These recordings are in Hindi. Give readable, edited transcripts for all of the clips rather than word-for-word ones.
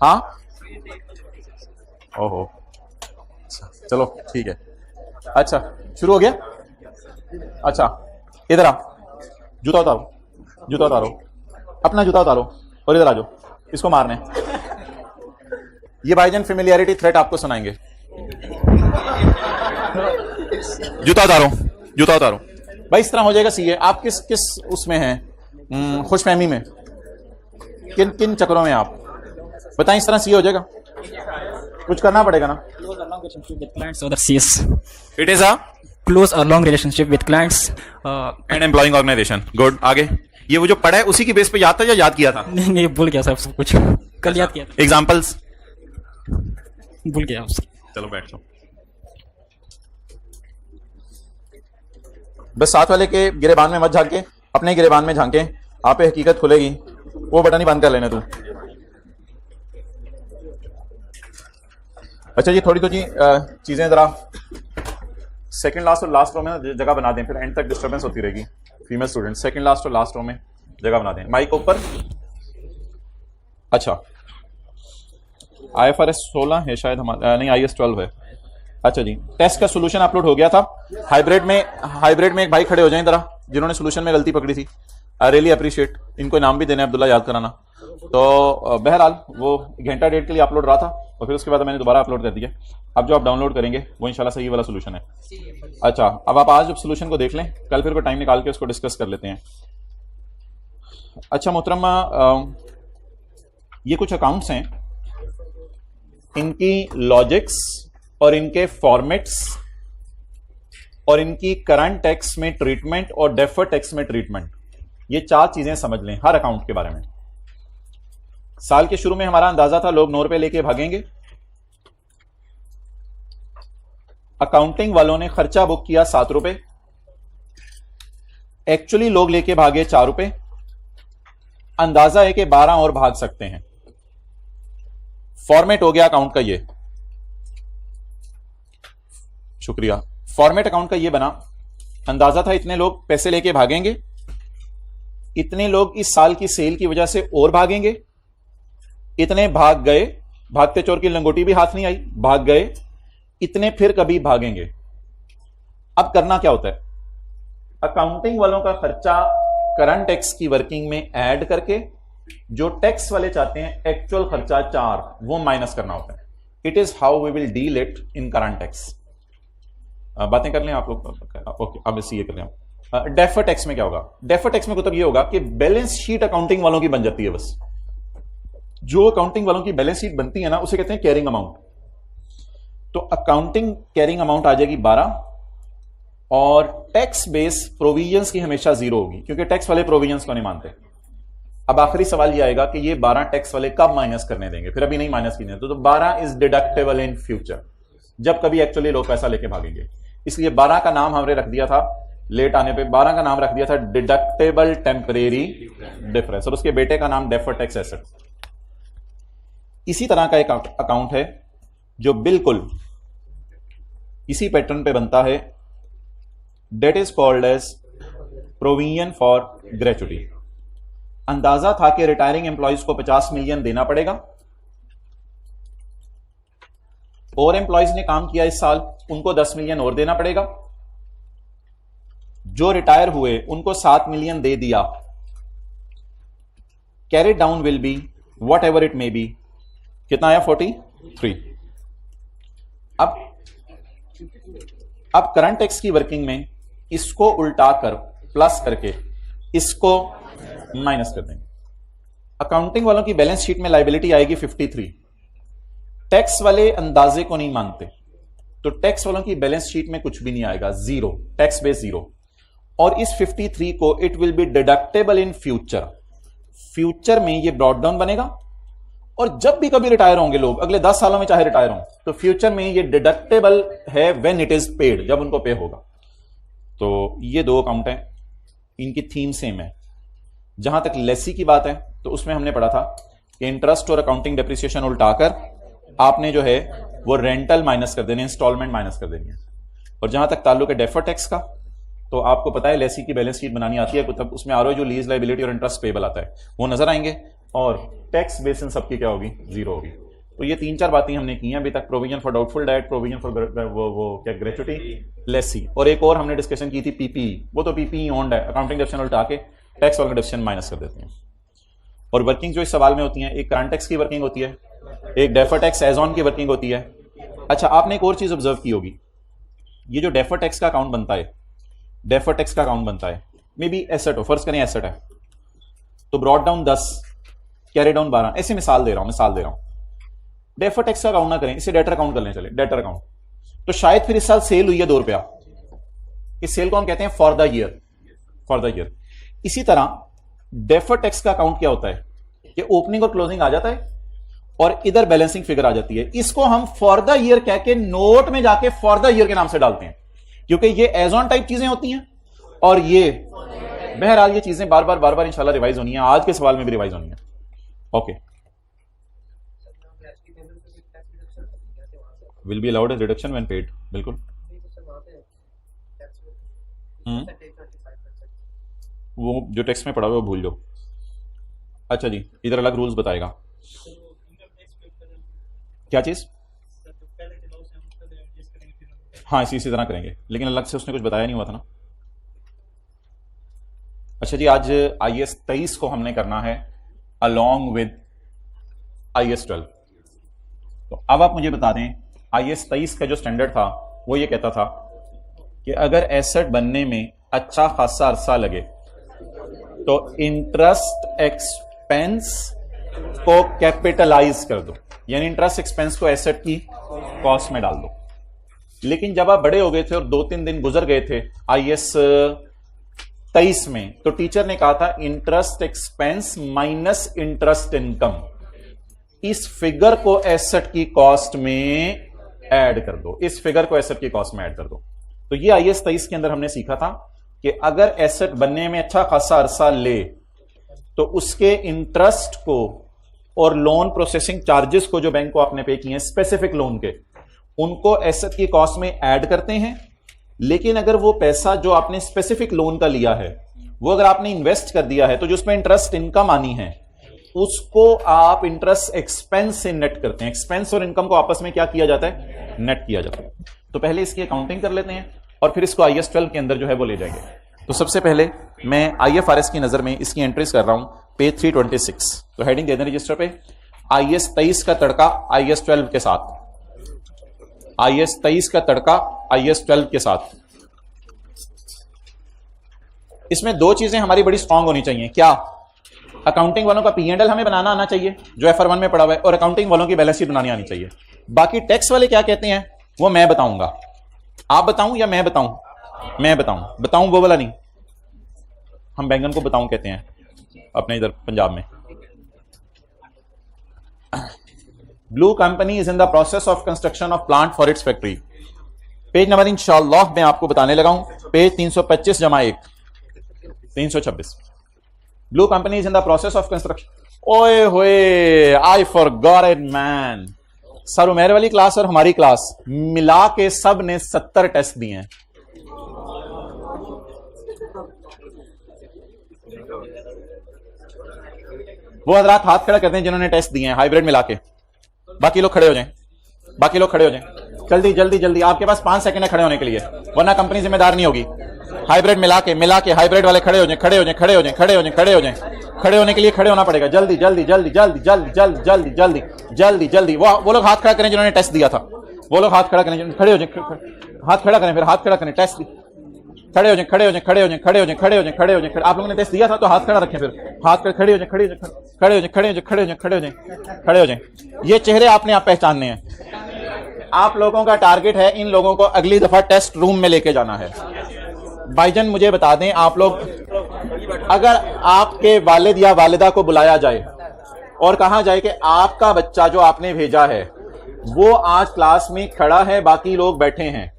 हाँ, ओहो, चलो ठीक है। अच्छा, शुरू हो गया। अच्छा, इधर आ, जूता उतारो, जूता उतारो, अपना जूता उतारो और इधर आ जाओ, इसको मारने। ये भाईजान फेमिलियरिटी थ्रेट आपको सुनाएंगे। जूता उतारो, जूता उतारो भाई। इस तरह हो जाएगा सीए। आप किस किस उसमें हैं, खुशफहमी में, किन किन चक्रों में आप बताएं। इस तरह सीए हो जाएगा, कुछ करना पड़ेगा ना। It is a close or long relationship with clients and employing organisation. Good, आगे। ये वो जो पढ़ा है उसी की बेस पे याद था या याद किया था? नहीं, भूल गया सब कुछ, कल याद किया था। एग्जाम्पल्स भूल गया उसको। चलो बैठ जाओ। बस साथ वाले के गिरेबान में मत झांके, अपने गिरेबान में झांके, आप पे हकीकत खुलेगी। वो बटन ही बंद कर लेने तू। अच्छा, ये थोड़ी थोड़ी चीजें जरा सेकंड लास्ट और लास्ट रो में जगह बना दें, फिर एंड तक डिस्टर्बेंस होती रहेगी। फीमेल स्टूडेंट सेकंड लास्ट और लास्ट रो में जगह बना दें। माइक ऊपर। अच्छा, IFRS 16 है शायद हमारा, नहीं IS 12 है। अच्छा जी, टेस्ट का सॉल्यूशन अपलोड हो गया था। हाइब्रिड में एक भाई खड़े हो जाएं जरा, जिन्होंने सॉल्यूशन में गलती पकड़ी थी। I really appreciate. इनको इनाम भी देने, अब्दुल्ला याद कराना। तो बहरहाल वो घंटा डेढ़ के लिए अपलोड रहा था और फिर उसके बाद मैंने दोबारा अपलोड कर दिया। अब जो आप डाउनलोड करेंगे वो इंशाल्लाह सही वाला सोल्यूशन है। अच्छा, अब आप आज सोल्यूशन को देख लें, कल फिर को टाइम निकाल के उसको डिस्कस कर लेते हैं। अच्छा मोहतरमा, ये कुछ अकाउंट्स हैं, इनकी लॉजिक्स और इनके फॉर्मेट्स और इनकी करंट टैक्स में ट्रीटमेंट और डेफर टैक्स में ट्रीटमेंट, ये चार चीजें समझ लें हर अकाउंट के बारे में। साल के शुरू में हमारा अंदाजा था लोग 9 रुपए लेके भागेंगे। अकाउंटिंग वालों ने खर्चा बुक किया 7 रुपए, एक्चुअली लोग लेके भागे 4 रुपए। अंदाजा है कि 12 और भाग सकते हैं। फॉर्मेट हो गया अकाउंट का ये, शुक्रिया। फॉर्मेट अकाउंट का ये बना, अंदाजा था इतने लोग पैसे लेके भागेंगे, इतने लोग इस साल की सेल की वजह से और भागेंगे, इतने भाग गए, भागते चोर की लंगोटी भी हाथ नहीं आई, भाग गए, इतने फिर कभी भागेंगे। अब करना क्या होता है, अकाउंटिंग वालों का खर्चा करंट टैक्स की वर्किंग में ऐड करके जो टैक्स वाले चाहते हैं एक्चुअल खर्चा 4 वो माइनस करना होता है। It is how we will deal it in current tax. बातें कर लें आप लोग। ओके, अब इसी ये कर लें। डेफर टैक्स में क्या होगा? डेफर टैक्स में मतलब ये होगा कि बैलेंस शीट अकाउंटिंग वालों की बन जाती है। बस जो अकाउंटिंग वालों की बैलेंस शीट बनती है ना, उसे कहते हैं कैरिंग अमाउंट। तो अकाउंटिंग कैरिंग अमाउंट आ जाएगी 12 और टैक्स बेस प्रोविजंस की हमेशा 0 होगी, क्योंकि टैक्स वाले प्रोविजंस को नहीं मानते। अब आखिरी सवाल ये आएगा कि ये 12 टैक्स वाले कब माइनस करने देंगे? फिर अभी नहीं माइनस करने। तो 12 इज डिडक्टेबल इन फ्यूचर, जब कभी एक्चुअली लोग पैसा लेके भागेंगे। इसलिए 12 का नाम हमने रख दिया था, लेट आने पे 12 का नाम रख दिया था डिडक्टेबल टेम्परेरी डिफरेंस, और उसके बेटे का नाम डेफर टैक्स एसेट। इसी तरह का एक अकाउंट है जो बिल्कुल इसी पैटर्न पे बनता है, that is called as provision for gratuity. अंदाजा था कि रिटायरिंग एम्प्लॉइज को 50 मिलियन देना पड़ेगा, और एम्प्लॉइज ने काम किया इस साल, उनको 10 मिलियन और देना पड़ेगा। जो रिटायर हुए उनको 7 मिलियन दे दिया। Carry down will be what ever it may be, कितना आया? 43। अब करंट टैक्स की वर्किंग में इसको उल्टा कर प्लस करके इसको माइनस कर देंगे। अकाउंटिंग वालों की बैलेंस शीट में लायबिलिटी आएगी 53। टैक्स वाले अंदाजे को नहीं मानते, तो टैक्स वालों की बैलेंस शीट में कुछ भी नहीं आएगा, 0, टैक्स बेस 0। और इस 53 को it will be deductible in future. Future में ये ब्रॉड डाउन बनेगा, और जब भी कभी रिटायर होंगे लोग, अगले 10 सालों में चाहे रिटायर हों, तो फ्यूचर में ये डिडक्टेबल है व्हेन इट इज पेड, जब उनको पे होगा। तो ये 2 अकाउंट हैं, इनकी थीम सेम है। जहां तक लेसी की बात है तो उसमें हमने पढ़ा था कि इंटरेस्ट और अकाउंटिंग डेप्रिसिएशन उल्टाकर आपने जो है वो रेंटल माइनस कर देने, इंस्टॉलमेंट माइनस कर देनी है। और जहां तक ताल्लुक है डेफर टैक्स का, तो आपको पता है लेसी की बैलेंस शीट बनानी आती है, तब उसमें आर जो लीज लायबिलिटी और इंटरेस्ट पेबल आता है वो नजर आएंगे। और टैक्स बेस इन सबकी क्या होगी, 0 होगी। तो ये 3-4 बातें हमने की हैं अभी तक, provision for doubtful debt, provision for वो क्या ग्रेचुटी, लेसी, और एक और हमने डिस्कशन की थी पीपीई। वो तो पीपीई ओन्ड है, अकाउंटिंग डेफिनेशन उल्टा के टैक्स वाला डेफिनेशन माइनस कर देते हैं। और वर्किंग जो इस सवाल में होती है, एक करंट टैक्स की वर्किंग होती है, एक डेफर टैक्स एज ऑन की वर्किंग होती है। अच्छा, आपने एक और चीज ऑब्जर्व की होगी, ये जो डेफर टैक्स का अकाउंट बनता है, डेफर टैक्स का अकाउंट बनता है, मे बी एसेट हो, फर्ज करें एसेट है, तो ब्रॉट डाउन 10, कैरी डाउन 12, ऐसे मिसाल दे रहा हूं। डेफर टैक्स का अकाउंट ना करें, इसे डेटर अकाउंट कर लें, चले डेटर अकाउंट। तो शायद फिर इस साल सेल हुई है 2 रुपया, इस सेल को हम कहते हैं फॉर द ईयर। इसी तरह डेफर टैक्स का अकाउंट क्या होता है कि ओपनिंग और क्लोजिंग आ जाता है और इधर बैलेंसिंग फिगर आ जाती है, इसको हम फॉर द ईयर कह के नोट में जाके फॉर द ईयर के नाम से डालते हैं, क्योंकि ये एज ऑन टाइप चीजें होती हैं। और ये बहरहाल ये चीजें बार बार इंशाल्लाह रिवाइज होनी है, आज के सवाल में भी रिवाइज होनी है। Okay, will be allowed as reduction when paid, बिल्कुल। वो जो टेक्स्ट में पढ़ा हुआ वो भूल जाओ। अच्छा जी, इधर अलग रूल्स बताएगा। क्या चीज? हाँ, इसी तरह करेंगे, लेकिन अलग से उसने कुछ बताया नहीं हुआ था ना। अच्छा जी, आज IAS 23 को हमने करना है अलोंग विद IAS 12। तो अब आप मुझे बता दें, IAS 23 का जो स्टैंडर्ड था वो ये कहता था कि अगर एसेट बनने में अच्छा खासा अरसा लगे तो इंटरेस्ट एक्सपेंस को कैपिटलाइज कर दो, यानी इंटरेस्ट एक्सपेंस को एसेट की कॉस्ट में डाल दो। लेकिन जब आप बड़े हो गए थे और 2-3 दिन गुजर गए थे IAS 23 में, तो टीचर ने कहा था interest expense minus interest income, इस फिगर को एसेट की कॉस्ट में ऐड कर दो, इस फिगर को एसेट की कॉस्ट में ऐड कर दो। तो ये IAS 23 के अंदर हमने सीखा था कि अगर एसेट बनने में अच्छा खासा अरसा ले तो उसके इंटरेस्ट को और लोन प्रोसेसिंग चार्जेस को जो बैंक को आपने पे किए हैं स्पेसिफिक लोन के, उनको एसेट की कॉस्ट में ऐड करते हैं। लेकिन अगर वो पैसा जो आपने स्पेसिफिक लोन का लिया है वो अगर आपने इन्वेस्ट कर दिया है तो जो उसमें इंटरेस्ट इनकम आनी है उसको आप इंटरेस्ट एक्सपेंस से नेट करते हैं। एक्सपेंस और इनकम को आपस में क्या किया जाता है, नेट किया जाता है। तो पहले इसकी अकाउंटिंग कर लेते हैं और फिर इसको IAS 12 के अंदर जो है वो ले जाएंगे। तो सबसे पहले मैं IFRS की नजर में इसकी एंट्रीज कर रहा हूं, पेज 326। तो हेडिंग दे दें रजिस्टर पे, IAS 23 का तड़का IAS 12 के साथ, IAS 23 का तड़का IAS 12 के साथ। इसमें 2 चीजें हमारी बड़ी स्ट्रांग होनी चाहिए। क्या? अकाउंटिंग वालों का P&L हमें बनाना आना चाहिए जो FR1 में पड़ा हुआ है, और अकाउंटिंग वालों की बैलेंस शीट बनानी आनी चाहिए। बाकी टैक्स वाले क्या कहते हैं वो मैं बताऊंगा। आप बताऊं या मैं बताऊं? मैं बताऊं वो वाला नहीं, हम बैंगन को बताऊं कहते हैं अपने इधर पंजाब में। Blue company is in the process of construction of plant for its factory. Page number इंशाअल्लाह मैं आपको बताने लगा हूं, पेज 325 जमा 1 326। Blue company is in the process of construction. ओए होए, I forgot it man. Sir Umer वाली क्लास और हमारी क्लास मिला के सब ने 70 टेस्ट दिए हैं। वो हजरात हाथ खड़ा करते हैं जिन्होंने टेस्ट दिए हैं हाइब्रिड मिला के। बाकी लोग खड़े हो जाएं, जल्दी जल्दी जल्दी। आपके पास 5 सेकंड है खड़े होने के लिए, वरना कंपनी जिम्मेदार नहीं होगी। हाइब्रिड मिला के हाइब्रिड वाले खड़े हो जाएं। खड़े होने के लिए खड़े होना पड़ेगा। जल्दी जल्दी जल्दी जल्दी जल्दी जल्दी जल्दी जल्दी जल्दी जल्दी। वो लोग हाथ खड़ा करें जिन्होंने टेस्ट दिया था, वो लोग हाथ खड़ा करें, खड़े हो जाएं, हाथ खड़ा करें, फिर हाथ खड़ा करें, टेस्ट खड़े हो जाएं। आप लोगों ने टेस्ट दिया था तो हाथ खड़ा रखें, फिर हाथ खड़े हो जाएं। ये चेहरे आपने आप पहचानने हैं। आप लोगों का टारगेट है इन लोगों को अगली दफा टेस्ट रूम में लेके जाना है। भाईजान मुझे बता दें, आप लोग अगर आपके वालिद या वालिदा को बुलाया जाए और कहा जाए कि आपका बच्चा जो आपने भेजा है वो आज क्लास में खड़ा है, बाकी लोग बैठे हैं,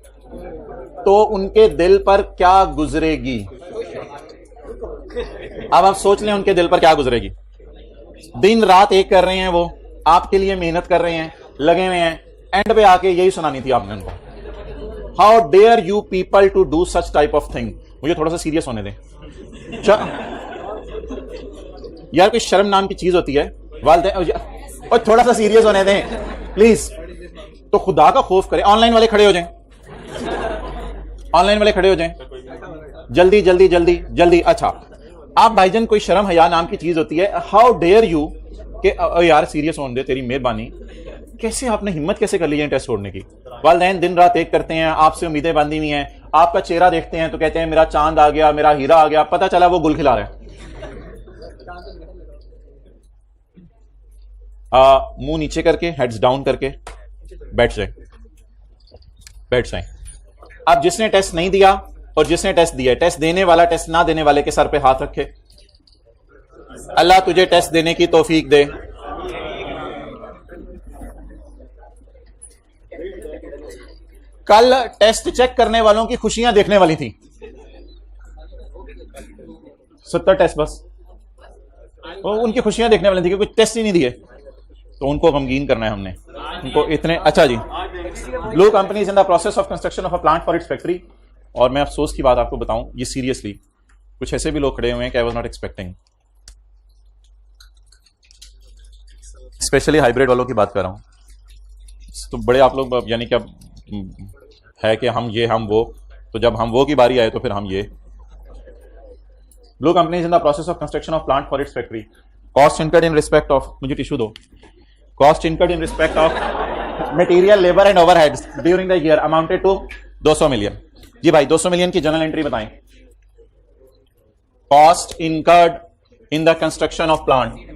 तो उनके दिल पर क्या गुजरेगी? अब आप सोच लें उनके दिल पर क्या गुजरेगी। दिन रात एक कर रहे हैं, वो आपके लिए मेहनत कर रहे हैं, लगे हुए हैं, एंड पे आके यही सुनानी थी आपने उनको, how dare you people to do such type of thing. मुझे थोड़ा सा सीरियस होने दें। यार कोई शर्म नाम की चीज होती है वालदेन, और थोड़ा सा सीरियस होने दें प्लीज। तो खुदा का खौफ करें। ऑनलाइन वाले खड़े हो जाएं, ऑनलाइन वाले खड़े हो जाएं, जल्दी जल्दी जल्दी जल्दी। अच्छा आप भाईजान, कोई शर्म हया नाम की चीज होती है। हाउ डेयर यू कि यार सीरियस होने दे, तेरी मेहरबानी। कैसे आपने हिम्मत कैसे कर ली है टेस्ट छोड़ने की? वालदैन दिन रात एक करते हैं, आपसे उम्मीदें बांधी हुई हैं, आपका चेहरा देखते हैं तो कहते हैं मेरा चांद आ गया, मेरा हीरा आ गया, पता चला वो गुल खिला रहा है। मुंह नीचे करके, हेड्स डाउन करके बैठ जाए, बैठ जाए। अब जिसने टेस्ट नहीं दिया और जिसने टेस्ट दिया, टेस्ट देने वाला टेस्ट ना देने वाले के सर पे हाथ रखे। अल्लाह तुझे टेस्ट देने की तौफीक दे। कल टेस्ट चेक करने वालों की खुशियां देखने वाली थी। 70 टेस्ट बस, तो उनकी खुशियां देखने वाली थी कि कुछ टेस्ट ही नहीं दिए, तो उनको गमगीन करना है हमने उनको इतने। अच्छा जी, blue company is in the process of construction of a plant for its factory. और मैं अफसोस की बात आपको बताऊं, ये सीरियसली कुछ ऐसे भी लोग खड़े हुए हैं कि I was not expecting. Specially hybrid वालों की बात कर रहा हूं, तो बड़े आप लोग यानी क्या है कि हम ये हम वो, तो जब हम वो की बारी आए तो फिर हम ये। Blue company is in the process of construction of plant for its factory. Cost incurred in respect of, मुझे टिश्यू दो। Cost incurred in respect of material, labour and overheads during the year amounted to 200 million. जी भाई 200 मिलियन की जनरल एंट्री बताएं। Cost incurred in the construction of plant,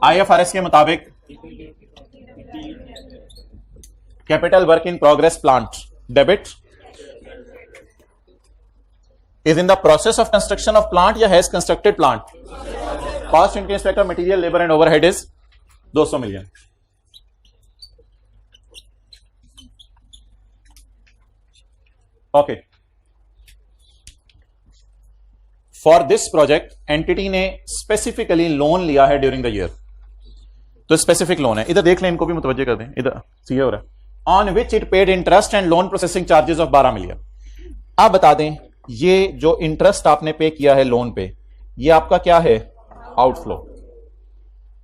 IFRS के मुताबिक capital work in progress plant debit is in the process of construction of plant या has constructed plant. Cost in respect of material, labor and overhead is 200 million. Okay. For this project, entity ने specifically loan लिया है during the year. तो specific loan है, इधर देख लें, इनको भी मुतवज्जे कर दें, इधर सी हो रहा है। On which it paid interest and loan processing charges of 12 million. आप बता दें ये जो इंटरेस्ट आपने पे किया है लोन पे, ये आपका क्या है? Outflow.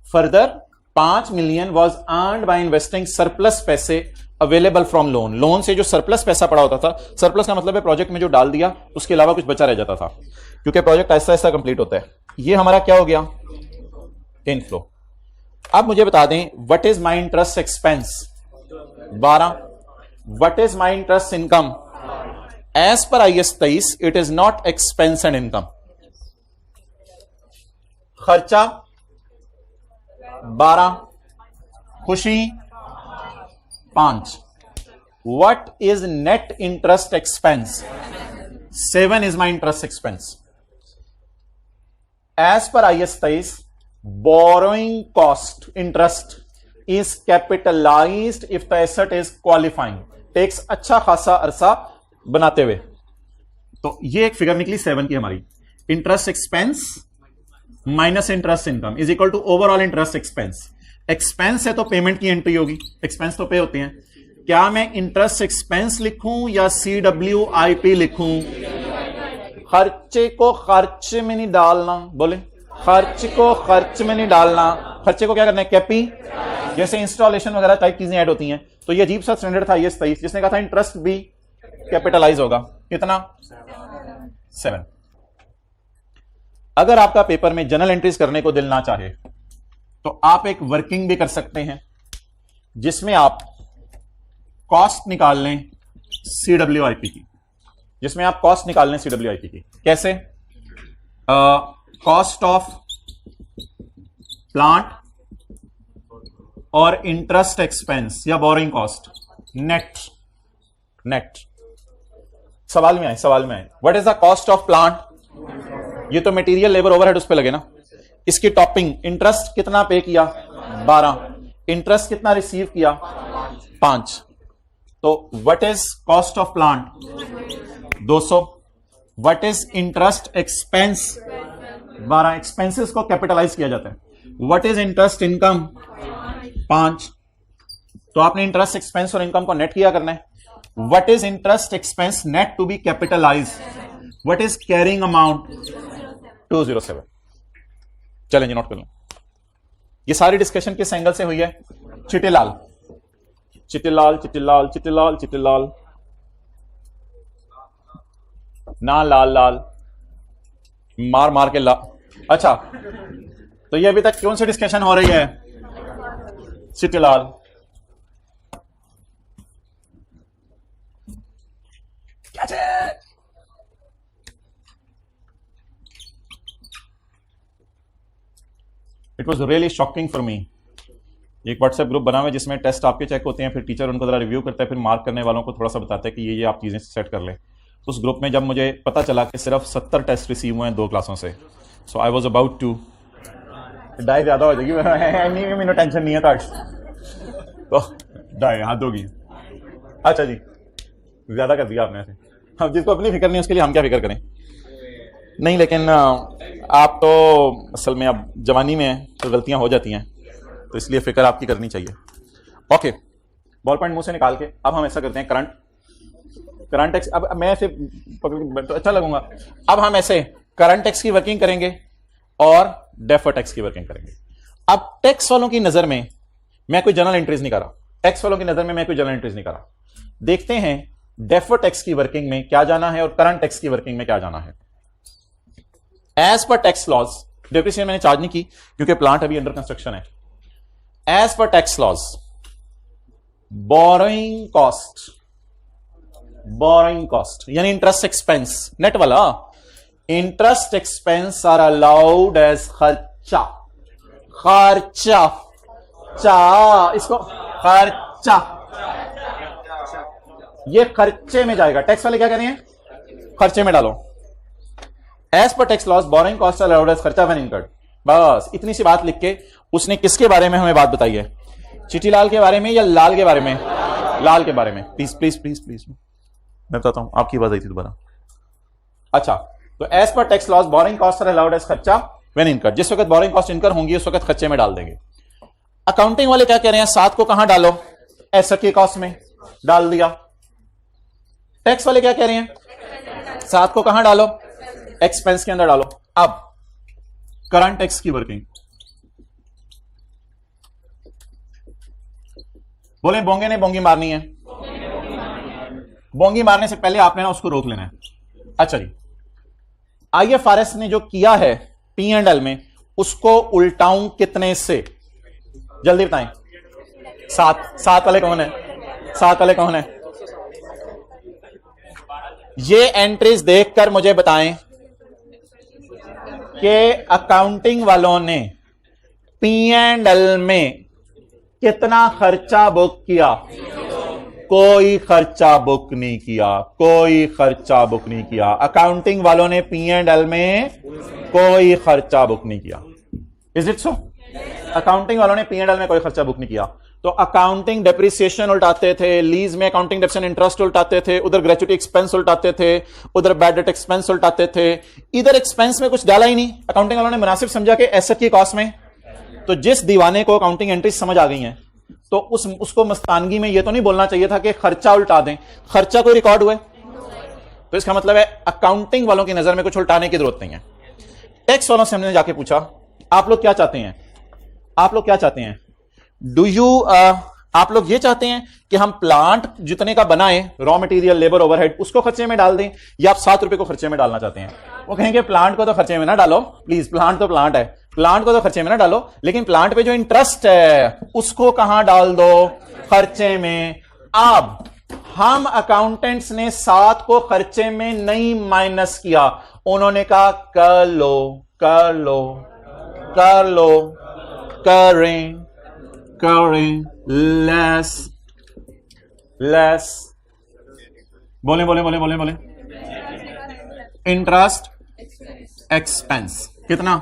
Further 5 million was earned by investing surplus पैसे अवेलेबल फ्रॉम लोन। लोन से जो सरप्लस पैसा पड़ा होता था, सरप्लस का मतलब है प्रोजेक्ट में जो डाल दिया उसके अलावा कुछ बचा रह जाता था, क्योंकि प्रोजेक्ट ऐसा ऐसा कंप्लीट होता है। ये हमारा क्या हो गया? इनफ्लो। अब मुझे बता दें what is my interest expense 12, what is my interest income as per IAS 23 it is not expense and income. खर्चा 12, खुशी 5. What is net interest expense? 7 is my interest expense. As per IAS 23, borrowing cost interest is capitalized if the asset is qualifying. Takes अच्छा खासा अरसा बनाते हुए। तो ये एक फिगर निकली 7 की हमारी। Interest expense minus interest income is equal to overall interest expense. Expense है तो पेमेंट की एंट्री होगी, एक्सपेंस तो पे होते हैं। क्या मैं इंटरेस्ट एक्सपेंस लिखूं या CWIP लिखूं? खर्चे को खर्च में नहीं डालना, बोले खर्च को खर्च में नहीं डालना। खर्चे को क्या करना है? कैपी, जैसे इंस्टॉलेशन वगैरह टाइप चीजें ऐड होती हैं। तो ये अजीब सा स्टैंडर्ड था ये 23, जिसने कहा था इंटरेस्ट भी कैपिटलाइज होगा। कितना? 7। अगर आपका पेपर में जनरल एंट्रीज करने को दिल ना चाहे तो आप एक वर्किंग भी कर सकते हैं जिसमें आप कॉस्ट निकाल लें CWIP की, जिसमें आप कॉस्ट निकाल लें CWIP की। कैसे? कॉस्ट ऑफ प्लांट और इंटरेस्ट एक्सपेंस या बोरिंग कॉस्ट नेट। सवाल में आए what is the cost of plant? ये तो मटेरियल, लेबर, ओवरहेड उस पे लगे ना। इसकी टॉपिंग इंटरेस्ट कितना पे किया? 12। इंटरेस्ट कितना रिसीव किया? 5। तो what is cost of plant? 200। What is interest expense? 12। Expenses को कैपिटलाइज किया जाता है। What is interest income? 5। तो आपने इंटरेस्ट एक्सपेंस और इनकम को नेट किया करना है। What is interest expense net to be capitalized? What is carrying amount? 207। चलें जी, नोट कर लें। ये सारी डिस्कशन किस एंगल से हुई है? चिट्टीलाल, चिट्टीलाल, चिट्टीलाल, चिट्टीलाल, चिट्टीलाल, ना लाल लाल, मार मार के ला। अच्छा, तो ये अभी तक कौन सी डिस्कशन हो रही है? Chittilal. It was really shocking for me. एक व्हाट्सएप ग्रुप बना हुआ है जिसमें टेस्ट आपके चेक होते हैं, फिर टीचर उनको जरा रिव्यू करता है, फिर मार्क करने वालों को थोड़ा सा बताता है कि ये आप चीजें सेट कर ले। उस ग्रुप में जब मुझे पता चला कि सिर्फ 70 टेस्ट रिसीव हुए हैं 2 क्लासों से, so I was about to die. ज्यादा हो जाएगी, मैंने टेंशन नहीं है तो डाई हाथ होगी। अच्छा जी, ज्यादा कर दिया आपने ऐसे। अब जिसको अपनी फिक्र नहीं उसके लिए हम क्या फिक्र करें? नहीं, लेकिन आप तो असल में अब जवानी में हैं तो गलतियां हो जाती हैं, तो इसलिए फिक्र आपकी करनी चाहिए। ओके, बॉल पॉइंट मुंह से निकाल के अब हम ऐसा करते हैं, करंट एक्स। अब मैं ऐसे तो अच्छा लगूंगा। अब हम ऐसे करंट एक्स की वर्किंग करेंगे और डेफर्ड टैक्स की वर्किंग करेंगे। अब टैक्स वालों की नजर में मैं कोई जनरल एंट्रीज नहीं कर रहा, टैक्स वालों की नजर में मैं कोई जनरल एंट्रीज नहीं कर रहा। देखते हैं डेफर्ड टैक्स की वर्किंग में क्या जाना है और करंट टैक्स की वर्किंग में क्या जाना है। As per tax laws, depreciation मैंने चार्ज नहीं की क्योंकि प्लांट अभी अंडर कंस्ट्रक्शन है। As per tax laws, borrowing cost यानी इंटरेस्ट एक्सपेंस, नेट वाला interest expense are allowed as खर्चा। खर्चा, इसको खर्चा, ये खर्चे में जाएगा। टैक्स वाले क्या कह रहे हैं? खर्चे में डालो। As per tax laws borrowing cost allowed as खर्चा व्हेन इनकर्ड। बस इतनी सी बात लिख के उसने किसके बारे में हमें बात बताई है? चिट्टीलाल के बारे में या लाल के बारे में? लाल के बारे में। प्लीज प्लीज प्लीज प्लीज, मैं बताता हूं, आपकी बात आई थी दोबारा। अच्छा, तो as per tax laws borrowing cost are allowed as खर्चा व्हेन इनकर्ड। जिस वक्त बोरिंग कॉस्ट इनकर होंगी उस वक्त खर्चे में डाल देंगे। अकाउंटिंग वाले क्या कह रहे हैं? 7 को कहां डालो? एसेट की कॉस्ट में डाल दिया। टैक्स वाले क्या कह रहे हैं? 7 को कहां डालो? एक्सपेंस के अंदर डालो। अब करंट टैक्स की वर्किंग, बोले बोंगे ने बोंगी मारनी है। बोंगी मारने से पहले आपने ना उसको रोक लेना है। अच्छा जी, IFRS ने जो किया है P&L में, उसको उल्टाऊं कितने से? जल्दी बताएं। 7 वाले कौन है? 7 वाले कौन है? ये एंट्रीज देखकर मुझे बताएं कि अकाउंटिंग वालों ने P&L में कितना खर्चा बुक किया? कोई खर्चा बुक नहीं किया, कोई खर्चा बुक नहीं किया। अकाउंटिंग वालों ने P&L में कोई खर्चा बुक नहीं किया। Is it so? अकाउंटिंग वालों ने P&L में कोई खर्चा बुक नहीं किया। तो अकाउंटिंग डेप्रिसिएशन उल्टाते थे, लीज में अकाउंटिंग डेप्रिसिएशन इंटरेस्ट उल्टाते थे, उधर ग्रेचुटी एक्सपेंस उल्टाते थे, उधर बैड डेट एक्सपेंस उल्टाते थे, इधर एक्सपेंस में कुछ डाला ही नहीं। अकाउंटिंग वालों ने मुनासिब समझा कि एसेट की कॉस्ट में। तो जिस दीवाने को अकाउंटिंग एंट्रीज समझ आ गई हैं, तो उसको मस्तानगी में यह तो नहीं बोलना चाहिए था कि खर्चा उल्टा दें। खर्चा कोई रिकॉर्ड हुए, तो इसका मतलब है अकाउंटिंग वालों की नजर में कुछ उल्टाने की जरूरत नहीं है। टैक्स वालों से हमने जाके पूछा, आप लोग क्या चाहते हैं? आप लोग क्या चाहते हैं? आप लोग ये चाहते हैं कि हम प्लांट जितने का बनाए, रॉ मटेरियल, लेबर, ओवरहेड, उसको खर्चे में डाल दें, या आप 7 रुपए को खर्चे में डालना चाहते हैं? वो कहेंगे प्लांट को तो खर्चे में ना डालो प्लीज, प्लांट तो प्लांट है, प्लांट को तो खर्चे में ना डालो, लेकिन प्लांट पे जो इंटरेस्ट है उसको कहां डाल दो? खर्चे में। अब हम अकाउंटेंट्स ने 7 को खर्चे में नहीं माइनस किया, उन्होंने कहा कर लो कर लो कर लो, करें करें, लेस लेस, बोले बोले बोले बोले बोले, इंटरेस्ट एक्सपेंस कितना?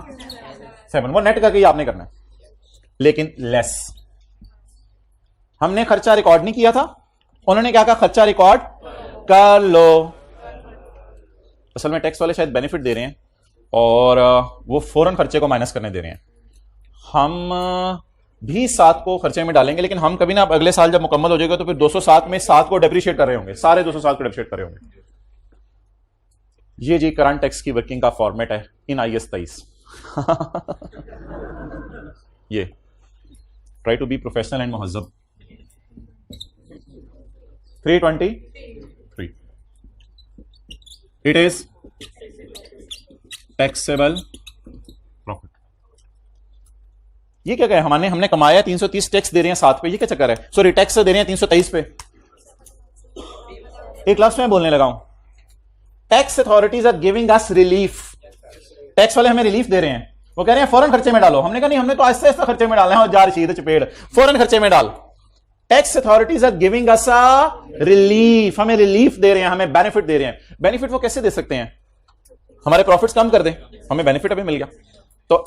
7। वो नेट करके आपने करना है, लेकिन लेस। हमने खर्चा रिकॉर्ड नहीं किया था, उन्होंने क्या कहा? खर्चा रिकॉर्ड कर लो। असल में टैक्स वाले शायद बेनिफिट दे रहे हैं और वो फौरन खर्चे को माइनस करने दे रहे हैं। हम भी 7 को खर्चे में डालेंगे, लेकिन हम कभी ना अगले साल जब मुकम्मल हो जाएगा तो फिर 207 में 7 को डेप्रिशिएट कर रहे होंगे, सारे 207 को डेप्रिशिएट कर रहे होंगे। ये जी करंट टैक्स की वर्किंग का फॉर्मेट है इन IAS 23। ये try to be professional and मुहज्जब। 323 इट इज टैक्सेबल प्रॉफिट। ये क्या कहे हमने कमाया 330, टैक्स दे रहे हैं 7 पे, ये क्या चक्कर है? सॉरी, टैक्स दे रहे हैं 323 पे। एक लास्ट में बोलने लगा हूं, tax authorities are giving us relief. Tax वाले हमें रिलीफ दे रहे हैं, वो कह रहे हैं फौरन खर्चे में डालो। हमने कहा नहीं, हमने तो आहिस्ता आहिस्ता खर्चे में डालना है, और जा रही चपेड़ फौरन खर्चे में डाल। Tax authorities are giving us a relief, हमें रिलीफ दे रहे हैं, हमें बेनिफिट दे रहे हैं। बेनिफिट वो कैसे दे सकते हैं? हमारे प्रॉफिट्स कम कर दें, हमें बेनिफिट अभी मिल गया। तो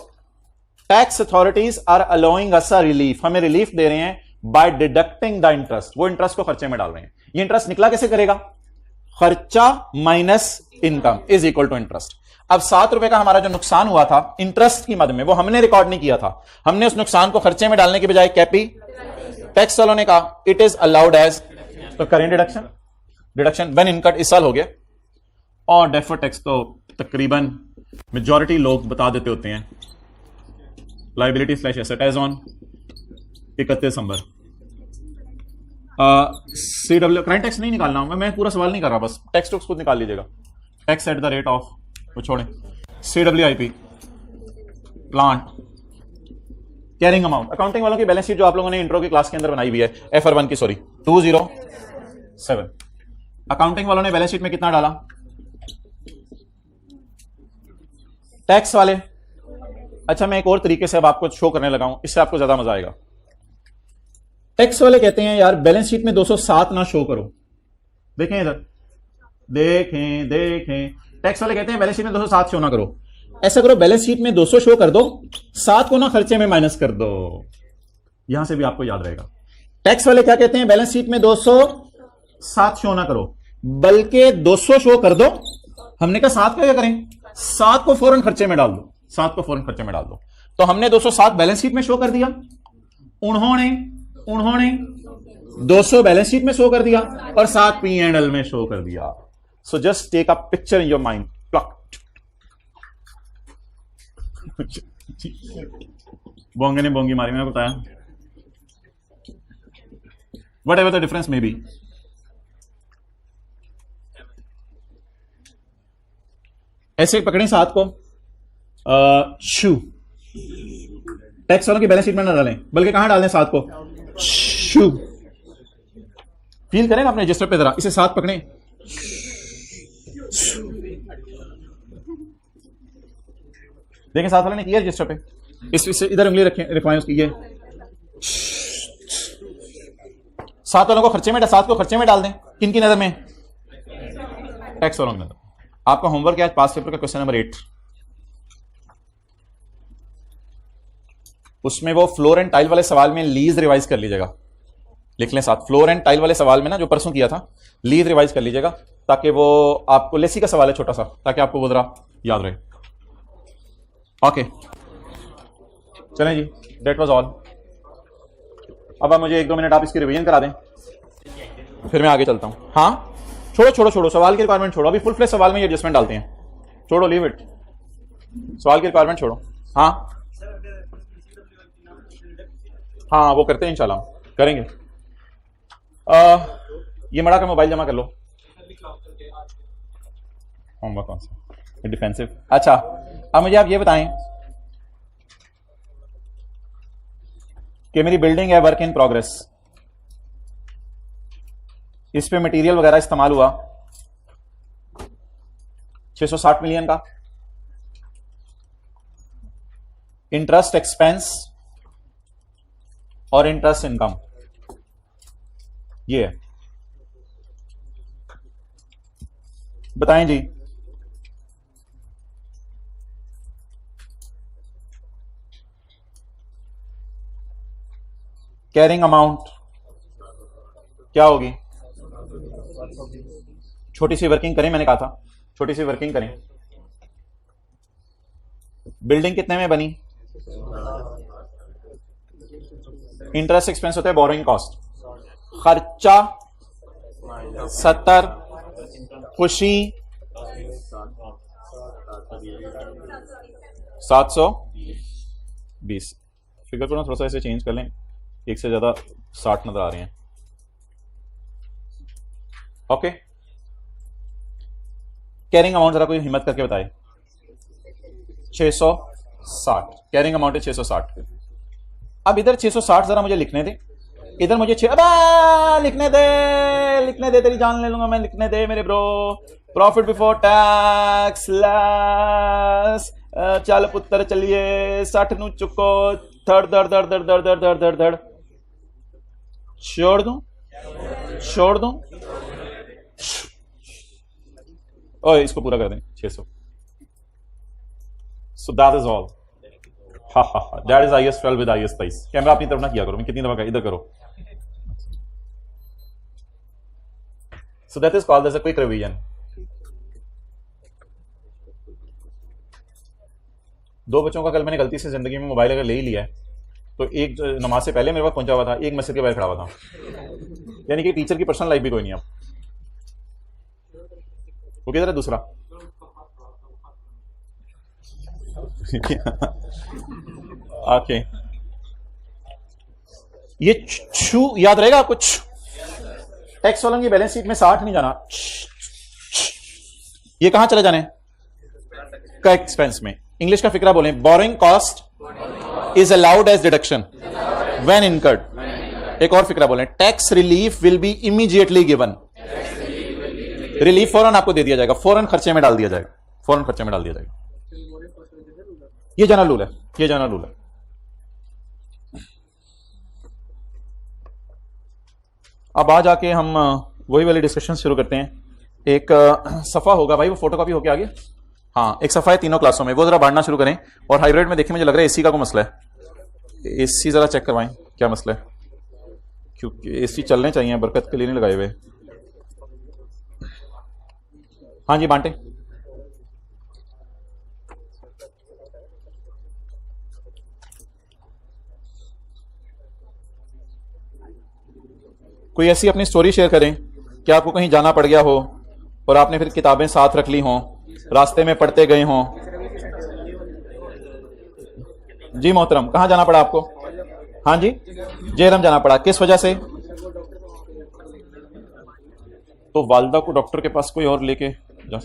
tax authorities are allowing us a relief, हमें रिलीफ दे रहे हैं बाय डिडक्टिंग द इंटरेस्ट। वो इंटरेस्ट को खर्चे में डाल रहे हैं। ये इंटरेस्ट निकला कैसे करेगा? खर्चा minus income is equal to interest. अब 7 रुपए का हमारा जो नुकसान हुआ था इंटरेस्ट की मद में, वो हमने रिकॉर्ड नहीं किया था। हमने उस नुकसान को खर्चे में डालने के बजाय कैपी टैक्स वालों ने कहा इट इज अलाउड एज, तो करें डिडक्शन व्हेन इनकम इस साल हो गया। और डेफर टैक्स तो तकरीबन मेजॉरिटी लोग बता देते होते हैं, liability slash asset as on 31 December. CW current tax नहीं निकालना, मैं पूरा सवाल नहीं कर रहा, बस टैक्स खुद निकाल लीजिएगा। Tax at the rate of, वो छोड़ें, CWIP plant carrying amount. Accounting वालों की बैलेंस शीट जो आप लोगों ने इंट्रो की क्लास के अंदर बनाई हुई है, FR1 की, सॉरी 207। अकाउंटिंग वालों ने बैलेंस शीट में कितना डाला? टैक्स वाले, अच्छा मैं एक और तरीके से अब आपको शो करने लगा हूं, इससे आपको ज्यादा मजा आएगा। टैक्स वाले कहते हैं यार बैलेंस शीट में 207 ना शो करो। देखें इधर, देखें टैक्स वाले कहते हैं बैलेंस शीट में 207 शो ना करो। ऐसा करो, बैलेंस शीट में 200 शो कर दो, 7 को ना खर्चे में माइनस कर दो। यहां से भी आपको याद रहेगा। टैक्स वाले क्या कहते हैं? बैलेंस शीट में 207 शो ना करो, बल्कि 200 शो कर दो। हमने कहा 7 का क्या करें? 7 को फौरन खर्चे में डाल दो, 7 को फौरन खर्चे में डाल दो। तो हमने 207 बैलेंस शीट में शो कर दिया, उन्होंने 200 बैलेंस शीट में शो कर दिया और 7 P&L में शो कर दिया। So just take a picture in your mind. बोंगे ने बोंगी मारी, मैंने बताया। Whatever the difference may be. ऐसे पकड़ें 7 को, शू टैक्स वालों की बैलेंस शीट में ना डालें, बल्कि कहां डालें? 7 को शू। फील करें ना अपने रजिस्टर पे जरा, इसे 7 पकड़ें। देखें 7 वाले ने किया रजिस्टर पे, इस इधर उंगली रखवाएं उसकी, ये 7 वालों को खर्चे में, 7 को खर्चे में डाल दें। किन की नजर में? टैक्स वालों की नजर। आपका होमवर्क है आज पास पेपर का क्वेश्चन नंबर 8, उसमें वो फ्लोर एंड टाइल वाले सवाल में लीज रिवाइज कर लीजिएगा। लिख लें 7, फ्लोर एंड टाइल वाले सवाल में ना, जो परसों किया था, लीज रिवाइज कर लीजिएगा, ताकि वो आपको, लेसी का सवाल है छोटा सा, ताकि आपको वो जरा याद रहे। ओके चलें जी, डेट वाज ऑल। अब आप मुझे 1-2 मिनट आप इसकी रिवीजन करा दें, फिर मैं आगे चलता हूं। हाँ छोड़ो सवाल की रिक्वायरमेंट छोड़ो, अभी फुल फ्लेश सवाल में ये एडजस्टमेंट डालते हैं। छोड़ो, लीव इट, सवाल की रिक्वायरमेंट छोड़ो। हाँ वो करते हैं, इंशाल्लाह करेंगे। ये मड़ा का मोबाइल जमा कर लो। होमवर्क कौन सा? डिफेंसिव। अच्छा अब मुझे आप ये बताएं कि मेरी बिल्डिंग है वर्क इन प्रोग्रेस, इस पे मटेरियल वगैरह इस्तेमाल हुआ 660 मिलियन का। इंटरेस्ट एक्सपेंस और इंटरेस्ट इनकम ये है। बताएं जी, कैरिंग अमाउंट क्या होगी? छोटी सी वर्किंग करें, मैंने कहा था छोटी सी वर्किंग करें। बिल्डिंग कितने में बनी? इंटरेस्ट एक्सपेंस होता है बोरोइंग कॉस्ट, खर्चा 70, खुशी 720। फिगर को ना थोड़ा सा ऐसे चेंज कर लें, एक से ज्यादा 60 नजर आ रहे हैं। ओके, कैरिंग अमाउंट जरा कोई हिम्मत करके बताए। 660 कैरिंग अमाउंट है 660। अब इधर 660 जरा मुझे लिखने दे, इधर मुझे लिखने दे तेरी जान ले लूंगा मैं, लिखने दे मेरे bro. Profit before tax less, चल पुत्र चलिए 60 नु चुको, थर्ड दर दर दर दर दर दर दर दर छोड़ दूं। ओए इसको पूरा कर दें 600। सो that is all. That is IS 12 with IS 23। Camera अपनी तरफ ना किया करो, मैं कितनी दफा इधर करो। So that is called as a quick revision. दो बच्चों का कल मैंने गलती से जिंदगी में मोबाइल अगर ले ही लिया है, तो एक नमाज से पहले मेरे पास पहुंचा हुआ था, एक मस्जिद के बाहर खड़ा हुआ था, यानी कि टीचर की पर्सनल लाइफ भी कोई नहीं। अब वो किधर है दूसरा? ओके, ये छू याद रहेगा आपको। टैक्स वालों की बैलेंस शीट में 60 नहीं जाना, ये कहां चले जाने का एक्सपेंस में। इंग्लिश का फिक्रा बोलें, borrowing cost is allowed as deduction when incurred. एक और फिक्रा बोलें, tax relief will be immediately given. Relief फौरन आपको दे दिया जाएगा, फौरन खर्चे में डाल दिया जाएगा। ये जनरल रूल है, अब आ जाके हम वही वाली डिस्कशन शुरू करते हैं। एक सफा होगा भाई, वो फोटोकॉपी होके आगे। हाँ, एक सफा है तीनों क्लासों में, वो जरा बांटना शुरू करें। और हाइब्रिड में देखिए, मुझे लग रहा है एसी का कोई मसला है। एसी जरा चेक करवाएं क्या मसला है, क्योंकि एसी चलने चाहिए, बरकत के लिए नहीं लगाए हुए। हाँ जी बांटे। कोई ऐसी अपनी स्टोरी शेयर करें कि आपको कहीं जाना पड़ गया हो और आपने फिर किताबें साथ रख ली हों, रास्ते में पढ़ते गए हों। जी मोहतरम, कहां जाना पड़ा आपको? हाँ जी, जेहरम जाना पड़ा, किस वजह से? तो वालदा को डॉक्टर के पास कोई और लेके जा,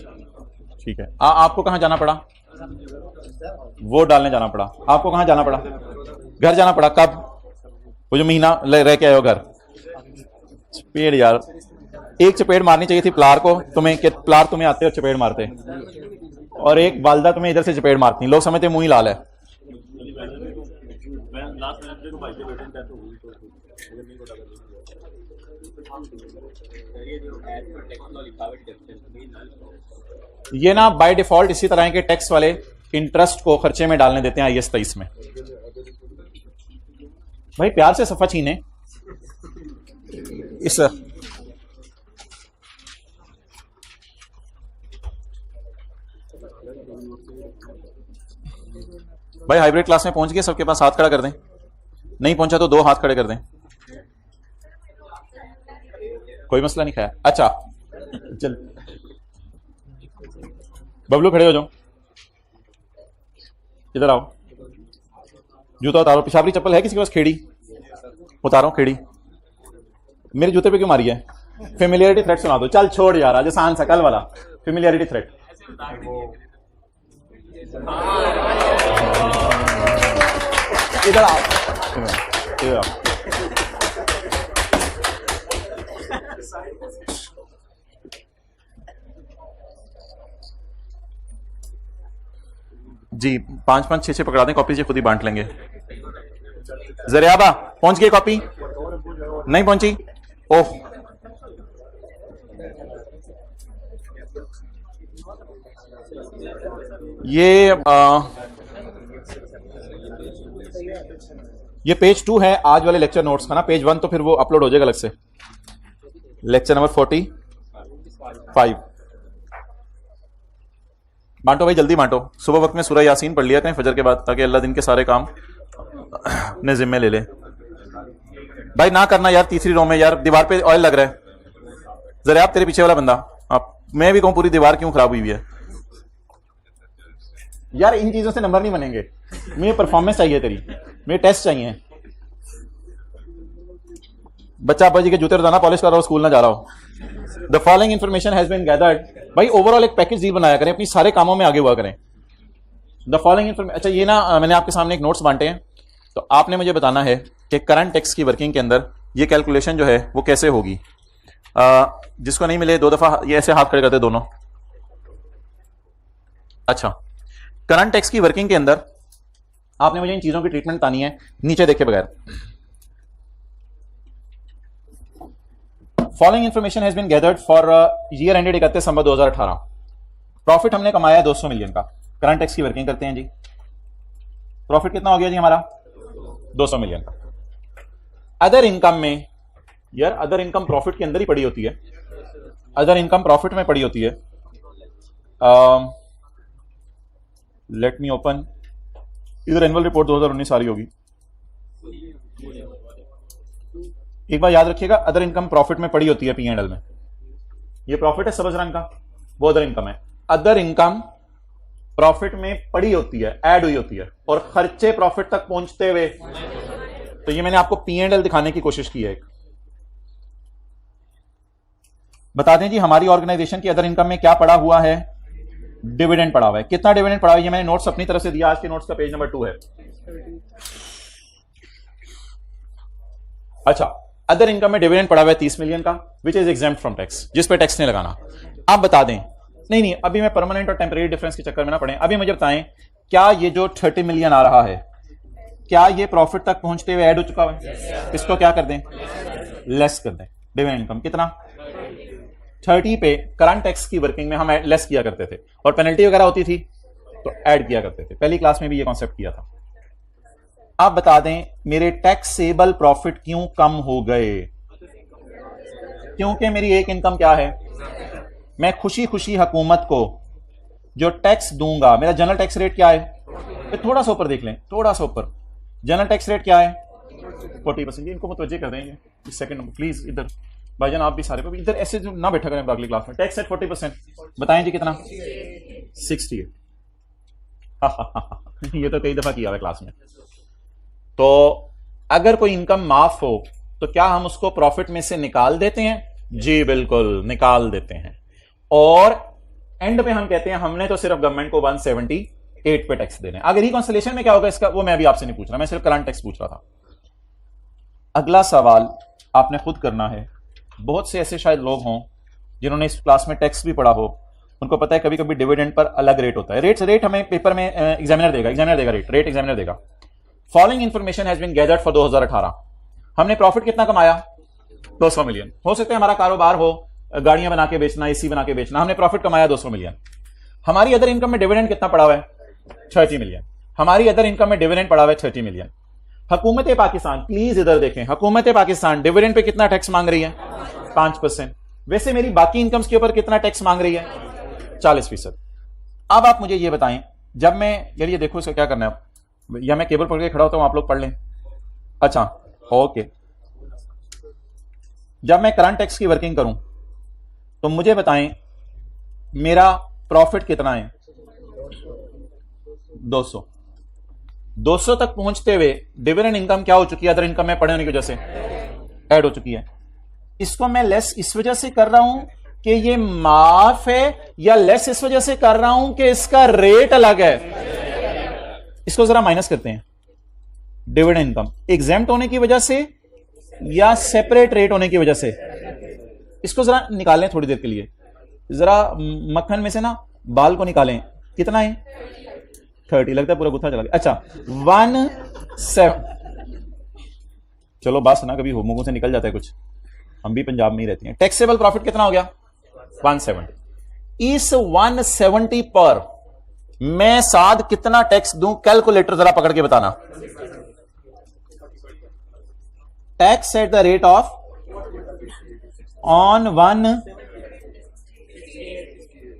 ठीक है। आपको कहां जाना पड़ा? वोट डालने जाना पड़ा। आपको कहां जाना पड़ा? घर जाना पड़ा। कब? वो जो महीना रह के आए हो घर। चपेड़ यार, एक चपेड़ मारनी चाहिए थी प्लार को तुम्हें, कि प्लार तुम्हें आते और चपेड़ मारते, और एक वालदा तुम्हें इधर से चपेड़ मारती। लोग समझते मुंह ही लाल है। ये ना बाय डिफॉल्ट इसी तरह के टैक्स वाले इंटरेस्ट को खर्चे में डालने देते हैं IS 23 में। भाई प्यार से सफा छीने इस भाई हाइब्रिड क्लास में पहुंच गए, सबके पास हाथ खड़ा कर दें। नहीं पहुंचा तो 2 हाथ खड़े कर दें, कोई मसला नहीं। खाया अच्छा, चल बबलू खड़े हो जाओ, इधर आओ। जूता उतारो। पिशावरी चप्पल है किसी के पास? खेड़ी उतारो, खेड़ी। मेरे जूते पे क्यों मारी है? फेमिलियरिटी थ्रेट सुना दो। चल छोड़ यार, आज आसान सा कल वाला फेमिलियरिटी थ्रेट। इधर आओ, इधर आओ। जी 5 5 6 6 पकड़ा दें, कॉपी से खुद ही बांट लेंगे। जरियाबा पहुंच गई कॉपी? नहीं पहुंची? ओह, ये पेज 2 है आज वाले लेक्चर नोट्स का ना। पेज 1 तो फिर वो अपलोड हो जाएगा अलग से। Lecture number 45। बांटो भाई, जल्दी बांटो। सुबह वक्त में सूरह यासीन पढ़ लिया करें फजर के बाद, ताकि अल्लाह दिन के सारे काम अपने जिम्मे ले ले। भाई ना करना यार, तीसरी रो में यार दीवार पे ऑयल लग रहा है। जरा आप तेरे पीछे वाला बंदा, आप मैं भी कहूं पूरी दीवार क्यों खराब हुई है? यार इन चीजों से नंबर नहीं बनेंगे, मुझे परफॉर्मेंस चाहिए तेरी, मुझे टेस्ट चाहिए। बच्चा अब्बा जी के जूते रोजाना पॉलिश कर रहा हो, स्कूल ना जा रहा हो। The following information has been gathered. भाई ओवरऑल एक पैकेज डील बनाया करें, अपनी सारे कामों में आगे हुआ करें। द फॉलोइंग इंफॉर्मेशन, अच्छा ये ना मैंने आपके सामने एक नोट्स बांटे हैं, तो आपने मुझे बताना है कि करंट टैक्स की वर्किंग के अंदर ये कैलकुलेशन जो है वो कैसे होगी। जिसको नहीं मिले 2 दफा ये ऐसे हाथ खड़े करते दोनों। अच्छा, करंट टैक्स की वर्किंग के अंदर आपने मुझे इन चीजों की ट्रीटमेंट बतानी है नीचे देखे बगैर। Following information has been gathered for year ended 31 December 2018। Profit हमने कमाया 200 मिलियन का। करंट टैक्स की वर्किंग करते हैं जी। प्रॉफिट कितना हो गया जी हमारा? 200 मिलियन का। अदर इनकम में, यार अदर इनकम प्रॉफिट के अंदर ही पड़ी होती है, अदर इनकम प्रॉफिट में पड़ी होती है। लेट मी ओपन, इधर एनुअल रिपोर्ट 2019 सारी होगी। एक बार याद रखिएगा, अदर इनकम प्रॉफिट में पड़ी होती है P&L में। ये प्रॉफिट है सब्ज रंग का, वो अदर इनकम है। अदर इनकम प्रॉफिट में पड़ी होती है, ऐड हुई होती है, और खर्चे प्रॉफिट तक पहुंचते हुए। तो ये मैंने आपको P&L दिखाने की कोशिश की है। एक बता दें जी, हमारी ऑर्गेनाइजेशन की अदर इनकम में क्या पड़ा हुआ है? डिविडेंड पड़ा हुआ है। कितना डिविडेंड पड़ा हुआ है? ये मैंने नोट्स अपनी तरफ से दिया, आज के नोट्स का पेज नंबर 2 है। अच्छा, अदर इनकम में डिविडेंड पड़ा हुआ है 30 मिलियन का, which is exempt from tax, जिस पे टैक्स नहीं लगाना। आप बता दें, नहीं अभी मैं परमानेंट और टेम्परेरी डिफरेंस के चक्कर में ना पड़े, अभी मुझे बताएं, क्या ये जो 30 मिलियन आ रहा है, क्या ये प्रॉफिट तक पहुंचते हुए ऐड हो चुका है? इसको क्या कर दें? लेस कर दें। डिविडेंड इनकम कितना? 30 पे करंट टैक्स की वर्किंग में हम लेस किया करते थे, और पेनल्टी वगैरह होती थी तो ऐड किया करते थे। पहली क्लास में भी ये कॉन्सेप्ट किया था। आप बता दें, मेरे टैक्सेबल प्रॉफिट क्यों कम हो गए? क्योंकि मेरी एक इनकम क्या है? मैं खुशी खुशी हुकूमत को जो टैक्स दूंगा, मेरा जनरल टैक्स रेट क्या है? तो थोड़ा सा ऊपर देख लें, थोड़ा सा ऊपर। जनरल टैक्स रेट क्या है? 40%। इनको मुतवज्जे कर देंगे। इस सेकंड नंबर प्लीज, इधर भाईजान आप भी सारे पे इधर ऐसे जो ना बैठा करें अगली क्लास में। टैक्स रेट 40%, बताएं जी कितना? 60 है। ये तो कई दफा किया हुआ क्लास में। तो अगर कोई इनकम माफ हो तो क्या हम उसको प्रॉफिट में से निकाल देते हैं? जी बिल्कुल, निकाल देते हैं। और एंड पे हम कहते हैं हमने तो सिर्फ गवर्नमेंट को 178 पे टैक्स देने। अगर रिकॉन्सिलेशन में क्या होगा इसका, वो मैं अभी आपसे नहीं पूछ रहा, मैं सिर्फ करंट टैक्स पूछ रहा था। अगला सवाल आपने खुद करना है। बहुत से ऐसे शायद लोग हों जिन्होंने इस क्लास में टैक्स भी पढ़ा हो, उनको पता है कभी कभी डिविडेंड पर अलग रेट होता है। रेट हमें पेपर में एग्जामिनर देगा, रेट एग्जामिनर देगा। Following information has been gathered for 2018। हमने प्रॉफिट कितना कमाया? 200 मिलियन। हो सकता है हमारा कारोबार हो गाड़ियां बना के बेचना, एसी बना के बेचना, हमने प्रॉफिट कमाया 200 मिलियन। हमारी अदर इनकम में डिविडेंड कितना पड़ा हुआ है? 30 मिलियन। हमारी अदर इनकम में डिविडेंड पड़ा हुआ है 30 मिलियन। हुकूमत पाकिस्तान, प्लीज इधर देखें, हुकूमत पाकिस्तान डिविडेंड पे कितना टैक्स मांग रही है? 5%। वैसे मेरी बाकी इनकम्स के ऊपर कितना टैक्स मांग रही है? 40%। अब आप मुझे ये बताएं, जब मैं, यार ये देखो इसका क्या करना है, या मैं केबल पकड़ के खड़ा होता हूं, आप लोग पढ़ लें। अच्छा ओके, जब मैं करंट टैक्स की वर्किंग करूं तो मुझे बताएं मेरा प्रॉफिट कितना है? 200 तक पहुंचते हुए डिविडेंड इनकम क्या हो चुकी है? अदर इनकम में पड़े होने की वजह से ऐड हो चुकी है। इसको मैं लेस इस वजह से कर रहा हूं कि ये माफ है, या लेस इस वजह से कर रहा हूं कि इसका रेट अलग है? इसको जरा माइनस करते हैं। डिविडेंड इनकम एग्जेम्प्ट होने की वजह से या सेपरेट रेट होने की वजह से? इसको जरा निकालें थोड़ी देर के लिए, जरा मक्खन में से ना बाल को निकालें। कितना है? 30। लगता है पूरा गुत्था चला गया। अच्छा 17। चलो बात सुना, कभी मुंह से निकल जाता है कुछ, हम भी पंजाब में ही रहते हैं। टैक्सेबल प्रॉफिट कितना हो गया? 170। इस 170 पर मैं साथ कितना टैक्स दूं? कैलकुलेटर जरा पकड़ के बताना। Tax at the rate of on 1,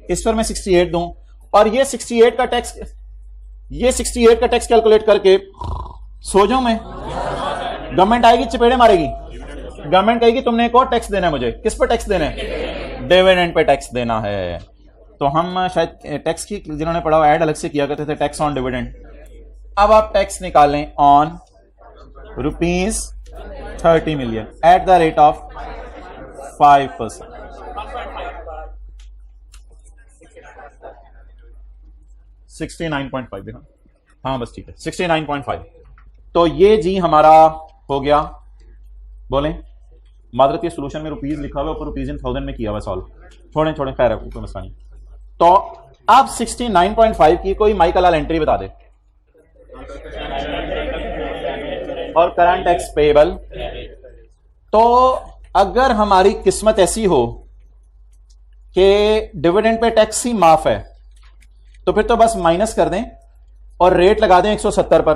इस पर मैं 68 दूं, और ये 68 का टैक्स, ये 68 का टैक्स कैलकुलेट करके सो जाऊं मैं? गवर्नमेंट आएगी चपेड़े मारेगी, गवर्नमेंट कहेगी तुमने एक और टैक्स देना है मुझे। किस पर टैक्स देना है? डिविडेंड पे टैक्स देना है। तो हम शायद टैक्स की जिन्होंने पढ़ा ऐड अलग से किया करते थे, टैक्स ऑन डिविडेंड। अब आप टैक्स निकालें on ₹30 million at the rate of 5%। 69.5 देखो, हाँ बस ठीक है 69.5। तो ये जी हमारा हो गया। बोलें मादरत के सोल्यूशन में रुपीज लिखा हुआ, ऊपर रुपीज इन थाउजेंड में किया हुआ सॉल्व। छोड़ें खैर है, कोई मसला नहीं। तो अब 69.5 की कोई माइकल लाल एंट्री बता दे। और करंट टैक्स पेएबल। तो अगर हमारी किस्मत ऐसी हो कि डिविडेंड पे टैक्स ही माफ है, तो फिर तो बस माइनस कर दें और रेट लगा दें 170 पर।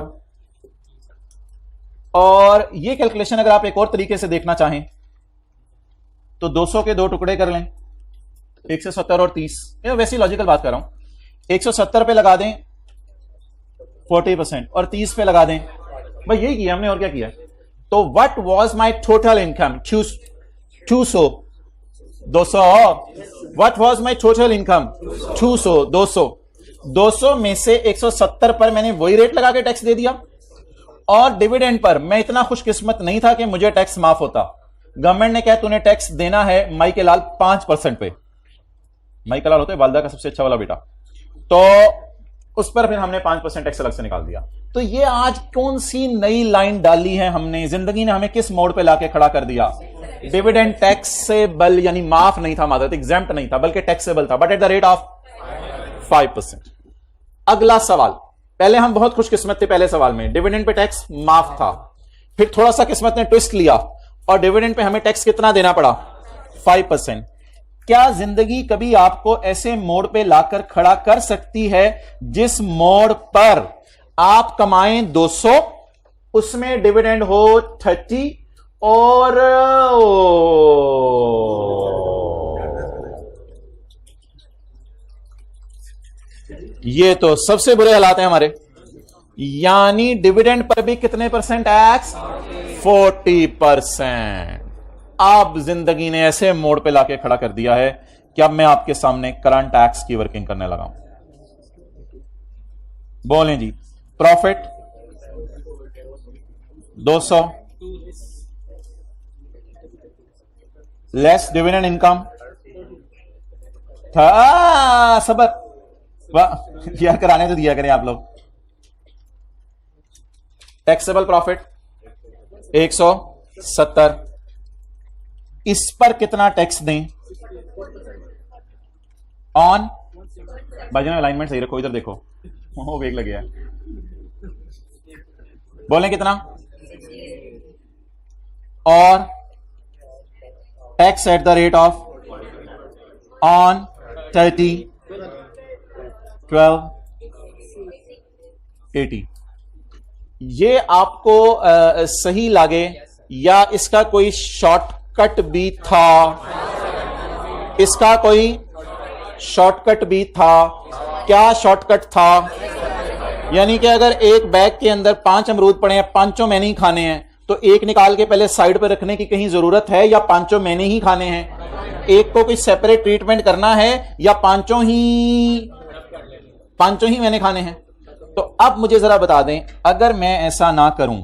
और ये कैलकुलेशन अगर आप एक और तरीके से देखना चाहें तो 200 के 2 टुकड़े कर लें, 170 और 30। ये वैसी लॉजिकल बात कर रहा हूं। 170 पे लगा दें 40% और 30 पे लगा दें। भाई यही किया हमने, और क्या किया। तो what was my total income 200 what was my total income 200 में से 170 पर मैंने वही रेट लगा के टैक्स दे दिया। और डिविडेंड पर मैं इतना खुशकिस्मत नहीं था कि मुझे टैक्स माफ होता। गवर्नमेंट ने कहा तूने टैक्स देना है माई लाल 5% पे। माई लाल होता है वालदा का सबसे अच्छा वाला बेटा। तो उस पर फिर हमने 5% टैक्स अलग से निकाल दिया। तो ये आज कौन सी नई लाइन डाली है हमने, जिंदगी ने हमें किस मोड़ पे लाके खड़ा कर दिया। डिविडेंड टैक्सेबल यानी माफ नहीं था, मादरत एग्जेम्प्ट नहीं था, बल्कि टैक्सेबल था, but at the rate of 5%। अगला सवाल, पहले हम बहुत खुशकिस्मत थे, पहले सवाल में डिविडेंड पे टैक्स माफ था। फिर थोड़ा सा किस्मत ने ट्विस्ट लिया और डिविडेंड पे हमें टैक्स कितना देना पड़ा 5%। क्या जिंदगी कभी आपको ऐसे मोड़ पे लाकर खड़ा कर सकती है जिस मोड़ पर आप कमाएं 200, उसमें डिविडेंड हो 30 और ये तो सबसे बुरे हालात हैं हमारे। यानी डिविडेंड पर भी कितने परसेंट टैक्स 40%। अब जिंदगी ने ऐसे मोड़ पे लाके खड़ा कर दिया है कि अब मैं आपके सामने करंट टैक्स की वर्किंग करने लगा हूं। बोलें जी, प्रॉफिट 200 लेस डिविडेंड इनकम था। सबर यार कराने तो दिया करें आप लोग। टैक्सेबल प्रॉफिट 170, इस पर कितना टैक्स दें ऑन। भाईजान अलाइनमेंट सही रखो, इधर देखो, वो वेग लगे है। बोलें कितना। और tax at the rate of on 30, 12, 80। ये आपको सही लगे या इसका कोई शॉर्टकट भी था? इसका कोई शॉर्टकट भी था? क्या शॉर्टकट था? यानी कि अगर एक बैग के अंदर 5 अमरूद पड़े हैं, पांचों मैंने ही खाने हैं, तो एक निकाल के पहले साइड पर रखने की कहीं जरूरत है या पांचों मैंने ही खाने हैं? एक को कोई सेपरेट ट्रीटमेंट करना है या पांचों ही मैंने खाने हैं? तो अब मुझे जरा बता दें, अगर मैं ऐसा ना करूं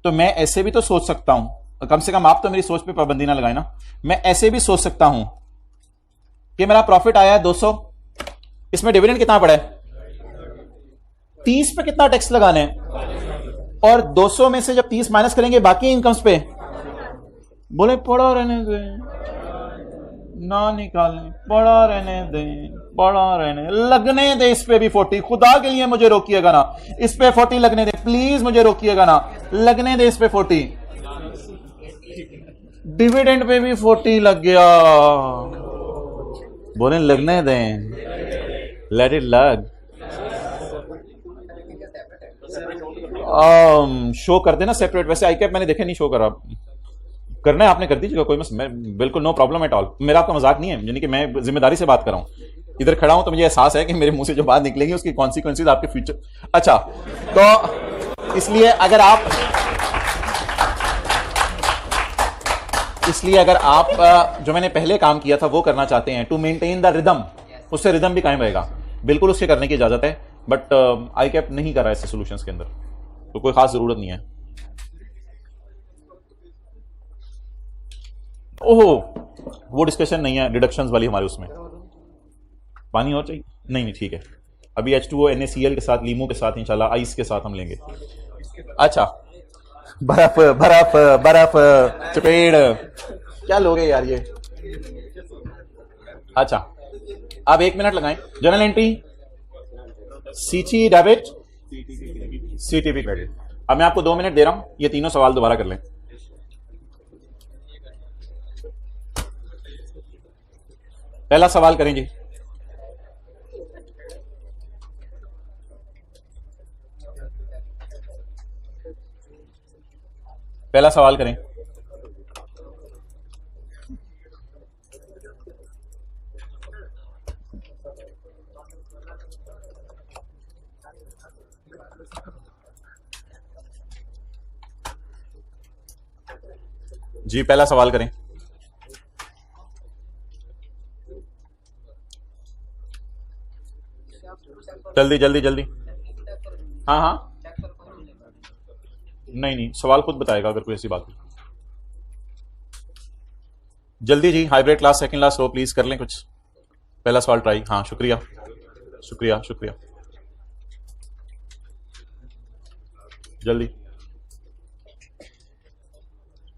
तो मैं ऐसे भी तो सोच सकता हूं, कम से कम आप तो मेरी सोच पे पाबंदी ना लगाए ना। मैं ऐसे भी सोच सकता हूं कि मेरा प्रॉफिट आया है 200, इसमें डिविडेंड कितना पड़ा है 30 पे कितना टैक्स लगाना है, और 200 में से जब 30 माइनस करेंगे बाकी इनकम्स पे, बोले पड़ा रहने दें ना निकालें, पड़ा रहने दें, पड़ा रहने, लगने दे इस पे भी 40। खुदा के लिए मुझे रोकिएगा ना, इस पे 40 लगने दे प्लीज, मुझे रोकिएगा ना, लगने दे इस पे 40। डिविडेंड पे भी 40 लग गया, बोले लगने दें, लेट इट लग। शो कर देना सेपरेट। वैसे आई कैप मैंने देखे नहीं शो करा, करना है आपने कर दीजिएगा, कोई मैं बिल्कुल नो प्रॉब्लम एट ऑल। मेरा आपका मजाक नहीं है, यानी कि मैं जिम्मेदारी से बात कर रहा हूं। इधर खड़ा हूं तो मुझे एहसास है कि मेरे मुंह से जो बात निकलेगी उसकी कॉन्सिक्वेंसेज आपके फ्यूचर। अच्छा, तो इसलिए इसलिए अगर आप जो मैंने पहले काम किया था वो करना चाहते हैं, टू मेंटेन द रिदम, उससे रिदम भी कायम रहेगा, बिल्कुल उसके करने की इजाजत है। बट आई कैप नहीं कर रहा है ऐसे सॉल्यूशंस के अंदर, तो कोई खास जरूरत नहीं है। ओहो, वो डिस्कशन नहीं है डिडक्शंस वाली हमारे उसमें। पानी और चाहिए? नहीं ठीक है, अभी H2O NaCl के साथ, लीमो के साथ, इंशाल्लाह आइस के साथ हम लेंगे। अच्छा, बर्फ बर्फ बर्फ चपेड़ क्या लोगे यार ये। अच्छा, अब 1 मिनट लगाएं। जनरल एंट्री सीची डेबिट, CTP क्रेडिट। अब मैं आपको 2 मिनट दे रहा हूं, ये तीनों सवाल दोबारा कर लें। पहला सवाल करें जी। पहला सवाल करें। जी पहला सवाल करें। जल्दी जल्दी जल्दी। हाँ हाँ, नहीं सवाल खुद बताएगा अगर कोई ऐसी बात हो। जल्दी जी, hybrid class second last row please कर लें कुछ। पहला सवाल ट्राई। हाँ शुक्रिया शुक्रिया शुक्रिया, जल्दी।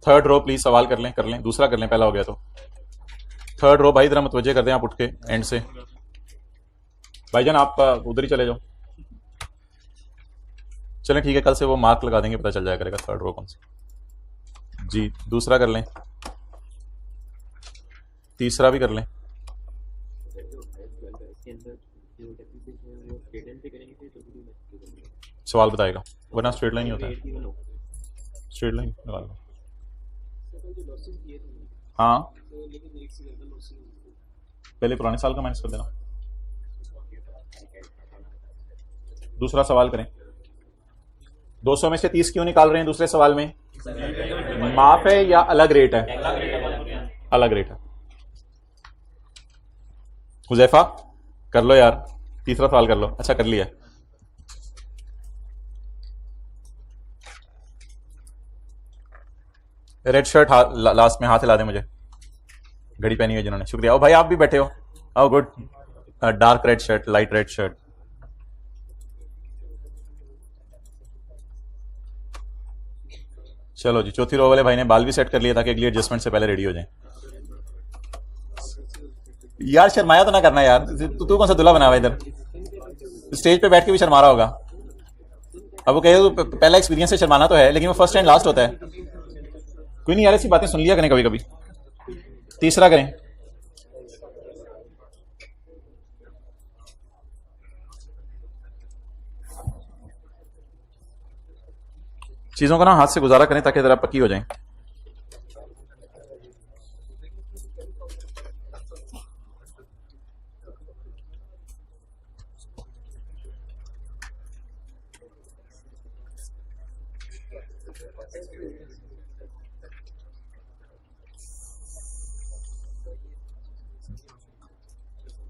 थर्ड रो प्लीज सवाल कर लें, दूसरा कर लें, पहला हो गया तो। थर्ड रो भाई जरा मुतवज्जे कर दें आप, उठ के एंड से। भाईजान आप उधर ही चले जाओ। चलें ठीक है, कल से वो मार्क लगा देंगे, पता चल जाया करेगा थर्ड रो कौन सा। जी दूसरा कर लें, तीसरा भी कर लें। सवाल बताएगा, वरना स्ट्रेट लाइन ही होता है। स्ट्रेट लाइन लगा लो। हाँ पहले पुराने साल का माइनस कर देना। दूसरा सवाल करें। 200 में से 30 क्यों निकाल रहे हैं दूसरे सवाल में? माफ है या अलग रेट है? अलग रेट है। हुजैफा कर लो यार, तीसरा सवाल कर लो। अच्छा कर लिया। रेड शर्ट लास्ट में हाथ हिला दे मुझे, घड़ी पहनी है जिन्होंने। शुक्रिया। ओ भाई आप भी बैठे हो, oh good. Dark red shirt, light red shirt. चलो जी, चौथी रो वाले भाई ने बाल भी सेट कर लिया ताकि अगली एडजस्टमेंट से पहले रेडी हो जाए। यार शर्माया तो ना करना यार, तू कौन सा दूल्हा बना हुआ इधर? स्टेज पे बैठ के भी शर्मा रहा होगा। अब वो कहे तो पहला एक्सपीरियंस से शर्माना तो है, लेकिन वो फर्स्ट एंड लास्ट होता है। कोई नहीं यार, ऐसी बातें सुन लिया करें कभी कभी। तीसरा करें। चीजों को ना हाथ से गुजारा करें ताकि जरा पक्की हो जाए।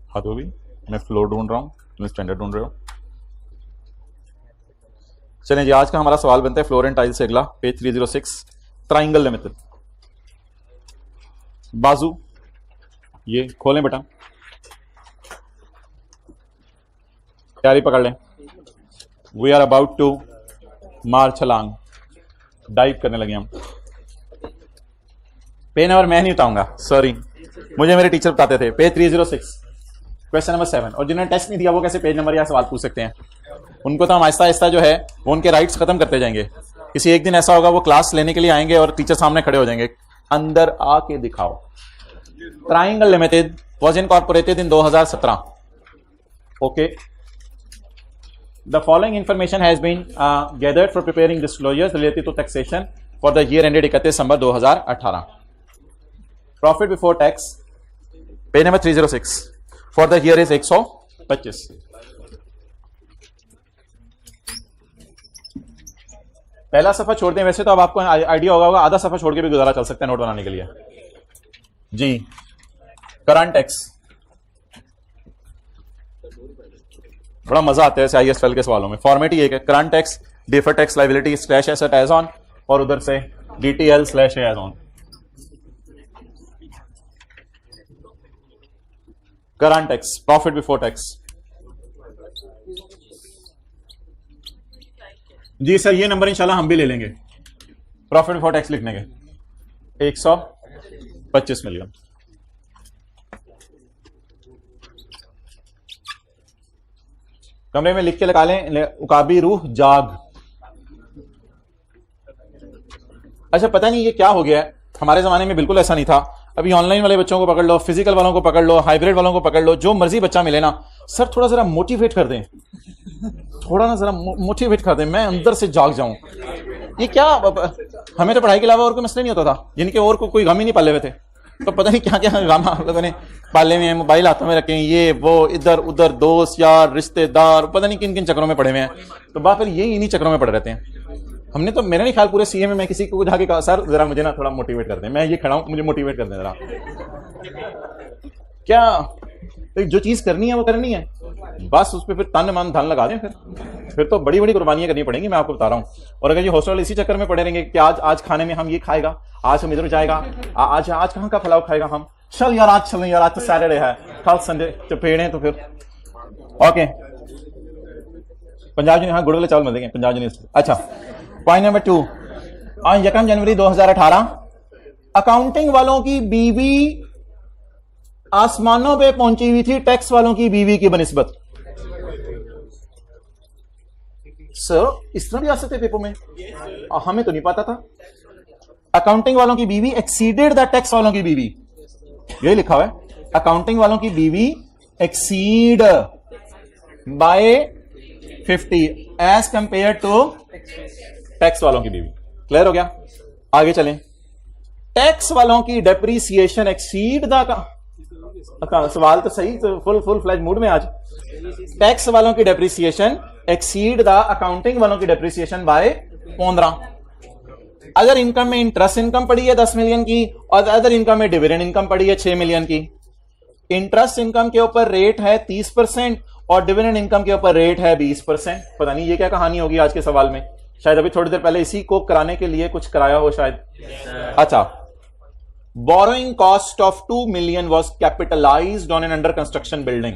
हाथ हो गई। मैं फ्लोर ढूंढ रहा हूं, तुम स्टैंडर्ड ढूंढ रहे हो। चलें जी, आज का हमारा सवाल बनता है फ्लोर एंड टाइल से अगला, पेज 306। Triangle limited. बाजू ये खोलें बेटा, तैयारी पकड़ लें। We are about to march along, dive करने लगे हम। पेन और मैं नहीं उठाऊंगा, सॉरी, मुझे मेरे टीचर बताते थे। Page 306 question number 7। और जिन्होंने टेस्ट नहीं दिया वो कैसे पेज नंबर या सवाल पूछ सकते हैं? उनको तो हम आहिस्ता आहिस्ता जो है वो उनके राइट्स खत्म करते जाएंगे। किसी एक दिन ऐसा होगा वो क्लास लेने के लिए आएंगे और टीचर सामने खड़े हो जाएंगे, अंदर आके दिखाओ। Triangle Limited was incorporated in 2017। Okay, the following information has been gathered for preparing disclosures related to taxation for the year ended 31 December 2018। Profit before tax, page number 306 for the year is 125। पहला सफा छोड़ दें, वैसे तो अब आपको आइडिया होगा, आधा सफा छोड़ के भी गुजारा चल सकता है नोट बनाने के लिए। जी करंट टैक्स, बड़ा मजा आता है ऐसे ISFL के सवालों में। फॉर्मेट ही एक है, current tax, deferred tax liability slash asset as on, और उधर से DTL slash as on. Current tax, profit before tax. जी सर, ये नंबर इंशाल्लाह हम भी ले लेंगे प्रॉफिट बिफोर टैक्स लिखने के, 125 मिलियन। कमरे में लिख के लगा लें, उकाबी रूह जाग। अच्छा, पता नहीं ये क्या हो गया है, हमारे जमाने में बिल्कुल ऐसा नहीं था। अभी ऑनलाइन वाले बच्चों को पकड़ लो, फिजिकल वालों को पकड़ लो, हाइब्रिड वालों को पकड़ लो, जो मर्जी बच्चा मिले ना, सर थोड़ा जरा मोटिवेट कर दें, थोड़ा ना जरा मोटिवेट कर दें, मैं अंदर से जाग जाऊं। ये क्या, हमें तो पढ़ाई के अलावा और कोई मसला नहीं होता था, जिनके और कोई गम ही नहीं पाले हुए थे, तो पता नहीं क्या क्या गम लोगों ने पाले में, मोबाइल हाथों में रखे, ये वो, इधर उधर, दोस्त यार रिश्तेदार, पता नहीं किन किन चक्रों में पड़े हुए हैं। तो बात फिर ये इन्हीं चक्रों में पड़े रहते हैं। हमने तो, मेरा नहीं ख्याल पूरे CA में मैं किसी को जाके कहा सर जरा मुझे ना थोड़ा मोटिवेट कर दें, मैं ये खड़ा हूं, मुझे मोटिवेट कर दें जरा। क्या जो चीज करनी है वो करनी है, बस उस पर फिर तन मन धन लगा दें, फिर तो बड़ी बड़ी कुर्बानियां करनी पड़ेंगी, मैं आपको बता रहा हूं। और अगर ये हॉस्टल इसी चक्कर में पड़े रहेंगे कि आज खाने में हम ये खाएगा, आज हम इधर जाएगा, आज कहां का फलाव खाएगा हम, चल यार आज चलें यार, आज तो सैटरडे है, कल संडे चपेड़े, तो फिर ओके। पंजाब हाँ गुड़ वाले चावल मिलेंगे पंजाब यूनिवर्सिटी। अच्छा, पॉइंट नंबर 2, आज 1 जनवरी 2018 अकाउंटिंग वालों की बीवी आसमानों पे पहुंची हुई थी टैक्स वालों की बीवी की बनिस्बत। सर इस तरह भी आ सकते पेपर में, हमें तो नहीं पता था। अकाउंटिंग वालों की बीवी एक्सीडेड द टैक्स वालों की बीवी, यही लिखा हुआ है, अकाउंटिंग वालों की बीवी exceed by 50 as compare to tax वालों की बीवी। क्लियर हो गया? आगे चलें। टैक्स वालों की डेप्रीसिएशन एक्सीड द, सवाल तो सही, तो फुल फ्लैज मूड में आज। टैक्स वालों की डेप्रीसिएशन एक्सीड द अकाउंटिंग वालों की डेप्रीसिएशन बाय 15। अगर इनकम में इंटरेस्ट इनकम पड़ी है 10 मिलियन की, और अदर इनकम में डिविडेंड इनकम पड़ी है 6 मिलियन की। इंटरेस्ट इनकम के ऊपर रेट है 30% और डिविडेंड इनकम के ऊपर रेट है 20%। पता नहीं ये क्या कहानी होगी आज के सवाल में, शायद अभी थोड़ी देर पहले इसी को कराने के लिए कुछ कराया हो शायद। अच्छा, borrowing cost of 2 million was capitalised on an under construction building.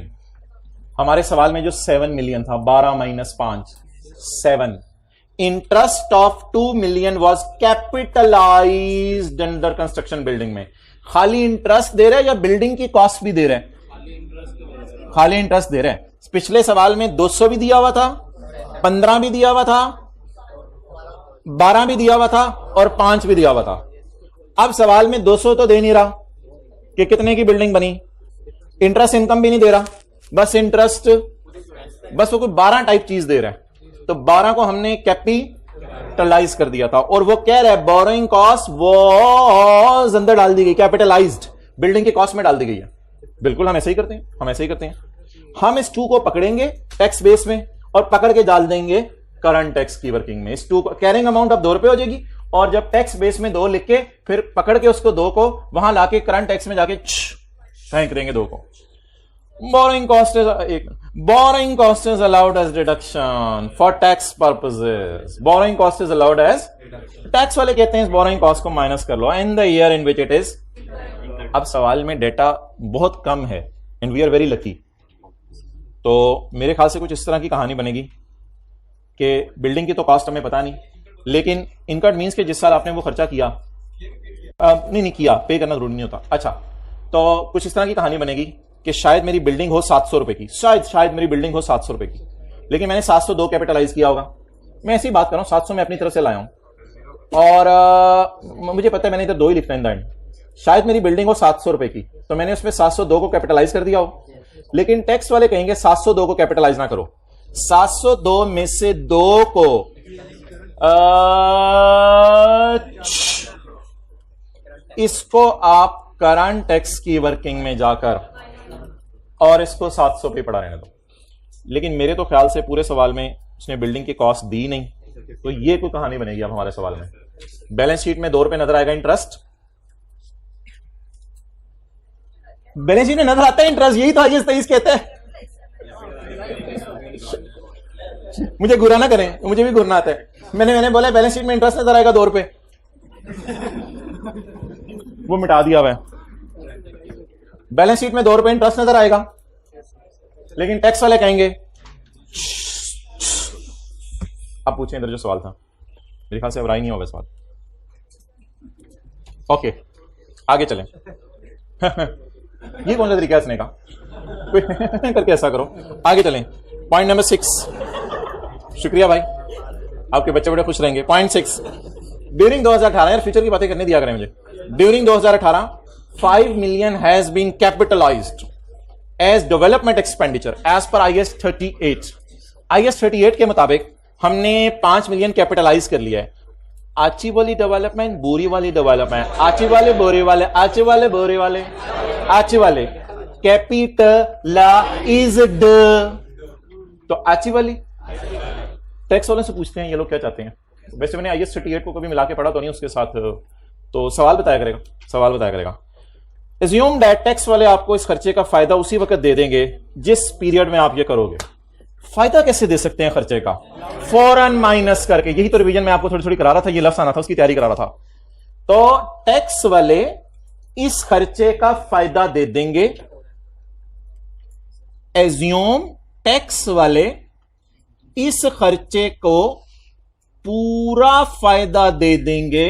हमारे सवाल में जो 7 मिलियन था, 12 - 5 7। Interest of 2 million was capitalised under construction building में। खाली इंटरेस्ट दे रहे हैं या बिल्डिंग की कॉस्ट भी दे रहे हैं? खाली इंटरेस्ट दे रहे हैं। पिछले सवाल में 200 भी दिया हुआ था, 15 भी दिया हुआ था, 12 भी दिया हुआ था और 5 भी दिया हुआ था। अब सवाल में 200 तो दे नहीं रहा कि कितने की बिल्डिंग बनी, इंटरेस्ट इनकम भी नहीं दे रहा, बस इंटरेस्ट, बस वो कोई 12 टाइप चीज दे रहा है। तो 12 को हमने कैपिटलाइज कर दिया था, और वो कह रहा है बोरोइंग कॉस्ट वॉज अंदर डाल दी गई, कैपिटलाइज्ड बिल्डिंग की कॉस्ट में डाल दी गई है। बिल्कुल हम ऐसे ही करते हैं, हम ऐसे ही करते हैं। हम इस 2 को पकड़ेंगे टैक्स बेस में और पकड़ के डाल देंगे करंट टैक्स की वर्किंग में। इस 2 को कैरिंग अमाउंट अब 2 रुपए हो जाएगी, और जब टैक्स बेस में 2 लिख के फिर पकड़ के उसको 2 को वहां लाके करंट टैक्स में जाके फेंक देंगे 2 को। Borrowing cost is allowed as deduction for tax purposes. Borrowing cost is allowed as, tax वाले कहते हैं इस बोरोइंग कॉस्ट को माइनस कर लो in the year in which it is. अब सवाल में डेटा बहुत कम है and we are very lucky, तो मेरे ख्याल से कुछ इस तरह की कहानी बनेगी कि बिल्डिंग की तो कॉस्ट हमें पता नहीं, लेकिन इनकम मींस के जिस साल आपने वो खर्चा किया, नहीं किया, पे करना जरूरी नहीं होता। अच्छा, तो कुछ इस तरह की कहानी बनेगी कि शायद मेरी बिल्डिंग हो 700 रुपए की, शायद मेरी बिल्डिंग हो 700 रुपए की, लेकिन मैंने 702 कैपिटलाइज किया होगा। मैं ऐसी बात कर रहा हूं, 700 मैं अपनी तरफ से लाया हूं, और मुझे पता है मैंने इधर 2 ही लिखना है इन द एंड। शायद मेरी बिल्डिंग हो 700 रुपए की, तो मैंने उसमें 702 को कैपिटलाइज कर दिया हो, लेकिन टैक्स वाले कहेंगे 702 को कैपिटलाइज ना करो। 702 में से 2 को इसको आप करंट टैक्स की वर्किंग में जाकर और इसको 700 पे पड़ा रहने दो। लेकिन मेरे तो ख्याल से पूरे सवाल में उसने बिल्डिंग की कॉस्ट दी नहीं, तो ये कोई कहानी बनेगी अब हमारे सवाल में। बैलेंस शीट में 2 रुपए नजर आएगा इंटरेस्ट, बैलेंस शीट में नजर आता है इंटरेस्ट, यही तो आजिज तेईस कहते हैं। मुझे गुरा ना करें, मुझे भी गुरना आता है। मैंने बोला बैलेंस शीट में इंटरेस्ट नजर आएगा 2 रुपए, वो मिटा दिया हुआ है। बैलेंस शीट में 2 रुपए इंटरेस्ट नजर आएगा, लेकिन टैक्स वाले कहेंगे। अब पूछें इधर जो सवाल था, मेरे ख्याल से अब राय नहीं होगा सवाल। ओके आगे चलें। ये कौन सा तरीका है हंसने का? करके ऐसा करो। आगे चलें। Point number 6। शुक्रिया भाई, आपके बच्चे बड़े खुश रहेंगे। पॉइंट 6, ड्यूरिंग 2018, यार फ्यूचर की बातें करने दिया करें मुझे। During 2018 5 million has been capitalised as development expenditure as per IAS 38। IAS 38 के मुताबिक हमने 5 मिलियन कैपिटलाइज कर लिया है। आची वाली डेवलपमेंट, बोरी वाली डेवलपमेंट, आची वाले बोरे वाले, आची वाले बोरे वाले, आची वाले कैपिटलाइज्ड। तो आची वाली टैक्स वालों से पूछते हैं ये लोग क्या चाहते हैं। वैसे मैंने IAS 38 को कभी मिला के पढ़ा तो नहीं उसके साथ, तो सवाल बताया करेगा। एज्यूम दैट टैक्स वाले आपको इस खर्चे का फायदा उसी वक्त दे देंगे जिस पीरियड में आप ये करोगे। फायदा कैसे दे सकते हैं खर्चे का? फौरन माइनस करके। यही तो रिवीजन में आपको थोड़ी थोड़ी करा रहा था, ये लफ्ज आना था, उसकी तैयारी करा रहा था। तो टैक्स वाले इस खर्चे का फायदा दे देंगे। एज्यूम टैक्स वाले इस खर्चे को पूरा फायदा दे देंगे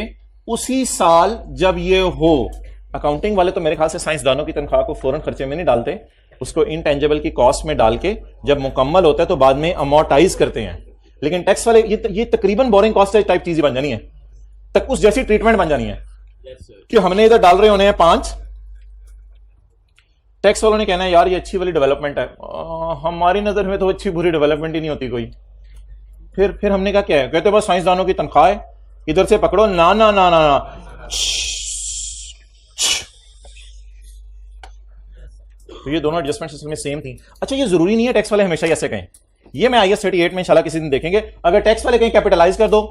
उसी साल जब ये हो। अकाउंटिंग वाले तो मेरे ख्याल से साइंसदानों की तनख्वाह को फौरन खर्चे में नहीं डालते, उसको इनटेंजिबल की कॉस्ट में डाल के जब मुकम्मल होता है तो बाद में अमोर्टाइज करते हैं। लेकिन टैक्स वाले ये तकरीबन बोरिंग कॉस्ट टाइप चीज बन जानी है, तक उस जैसी ट्रीटमेंट बन जानी है कि हमने इधर डाल रहे होने हैं 5, टैक्स वालों ने कहना है यार ये अच्छी वाली डेवलपमेंट है। हमारी नजर में तो अच्छी बुरी डेवलपमेंट ही नहीं होती कोई। फिर हमने कहा क्या है, कहते बस साइंसदानों की तनख्वाह है, इधर से पकड़ो। ना ना ना ना ना, तो ये दोनों एडजस्टमेंट्स में सेम थी। अच्छा ये जरूरी नहीं है टैक्स वाले हमेशा ही ऐसे कहें, ये मैं IAS 38 में इंशाल्लाह किसी दिन देखेंगे। अगर टैक्स वाले कहें कैपिटलाइज कर दो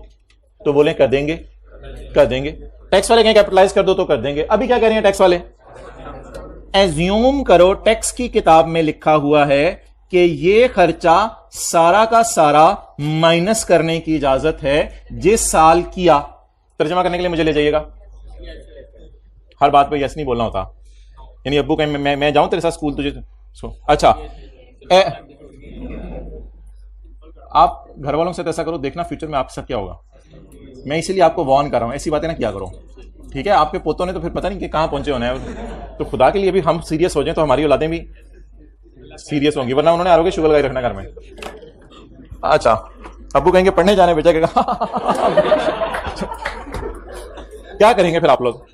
तो बोले कर देंगे। टैक्स वाले कहें कैपिटलाइज कर दो तो कर देंगे। अभी क्या कह रहे हैं टैक्स वाले? एज्यूम करो टैक्स की किताब में लिखा हुआ है कि ये खर्चा सारा का सारा माइनस करने की इजाजत है जिस साल किया। तर्जमा करने के लिए मुझे ले जाइएगा, हर बात पे यस नहीं बोलना होता। यानी अब्बू कहें मैं जाऊं तेरे साथ स्कूल तुझे अच्छा आप घर वालों से तो ऐसा करो, देखना फ्यूचर में आपके साथ क्या होगा। मैं इसीलिए आपको वार्न कर रहा हूं, ऐसी बातें ना किया करो, ठीक है? आपके पोतों ने तो फिर पता नहीं कि कहां पहुंचे होने हैं। तो खुदा के लिए भी हम सीरियस हो जाएं तो हमारी औलादें भी सीरियस होंगी, वरना उन्होंने आरोग्य शुगर लगाई रखना घर में। अच्छा अब्बू कहेंगे पढ़ने जाने बेटा कहेगा क्या करेंगे फिर आप लोग?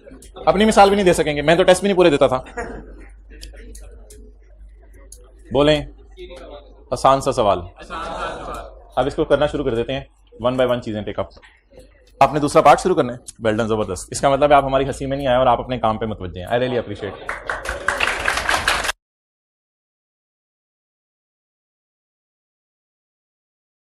अपनी मिसाल भी नहीं दे सकेंगे। मैं तो टेस्ट भी नहीं पूरे देता था। बोलें आसान सा सवाल। अब इसको करना शुरू कर देते हैं, 1 by 1 चीजें टेकअप। आपने दूसरा पार्ट शुरू करना है, वेल डन, जबरदस्त। इसका मतलब है आप हमारी हंसी में नहीं आए और आप अपने काम पे मुतवज्जे हैं। I really appreciate.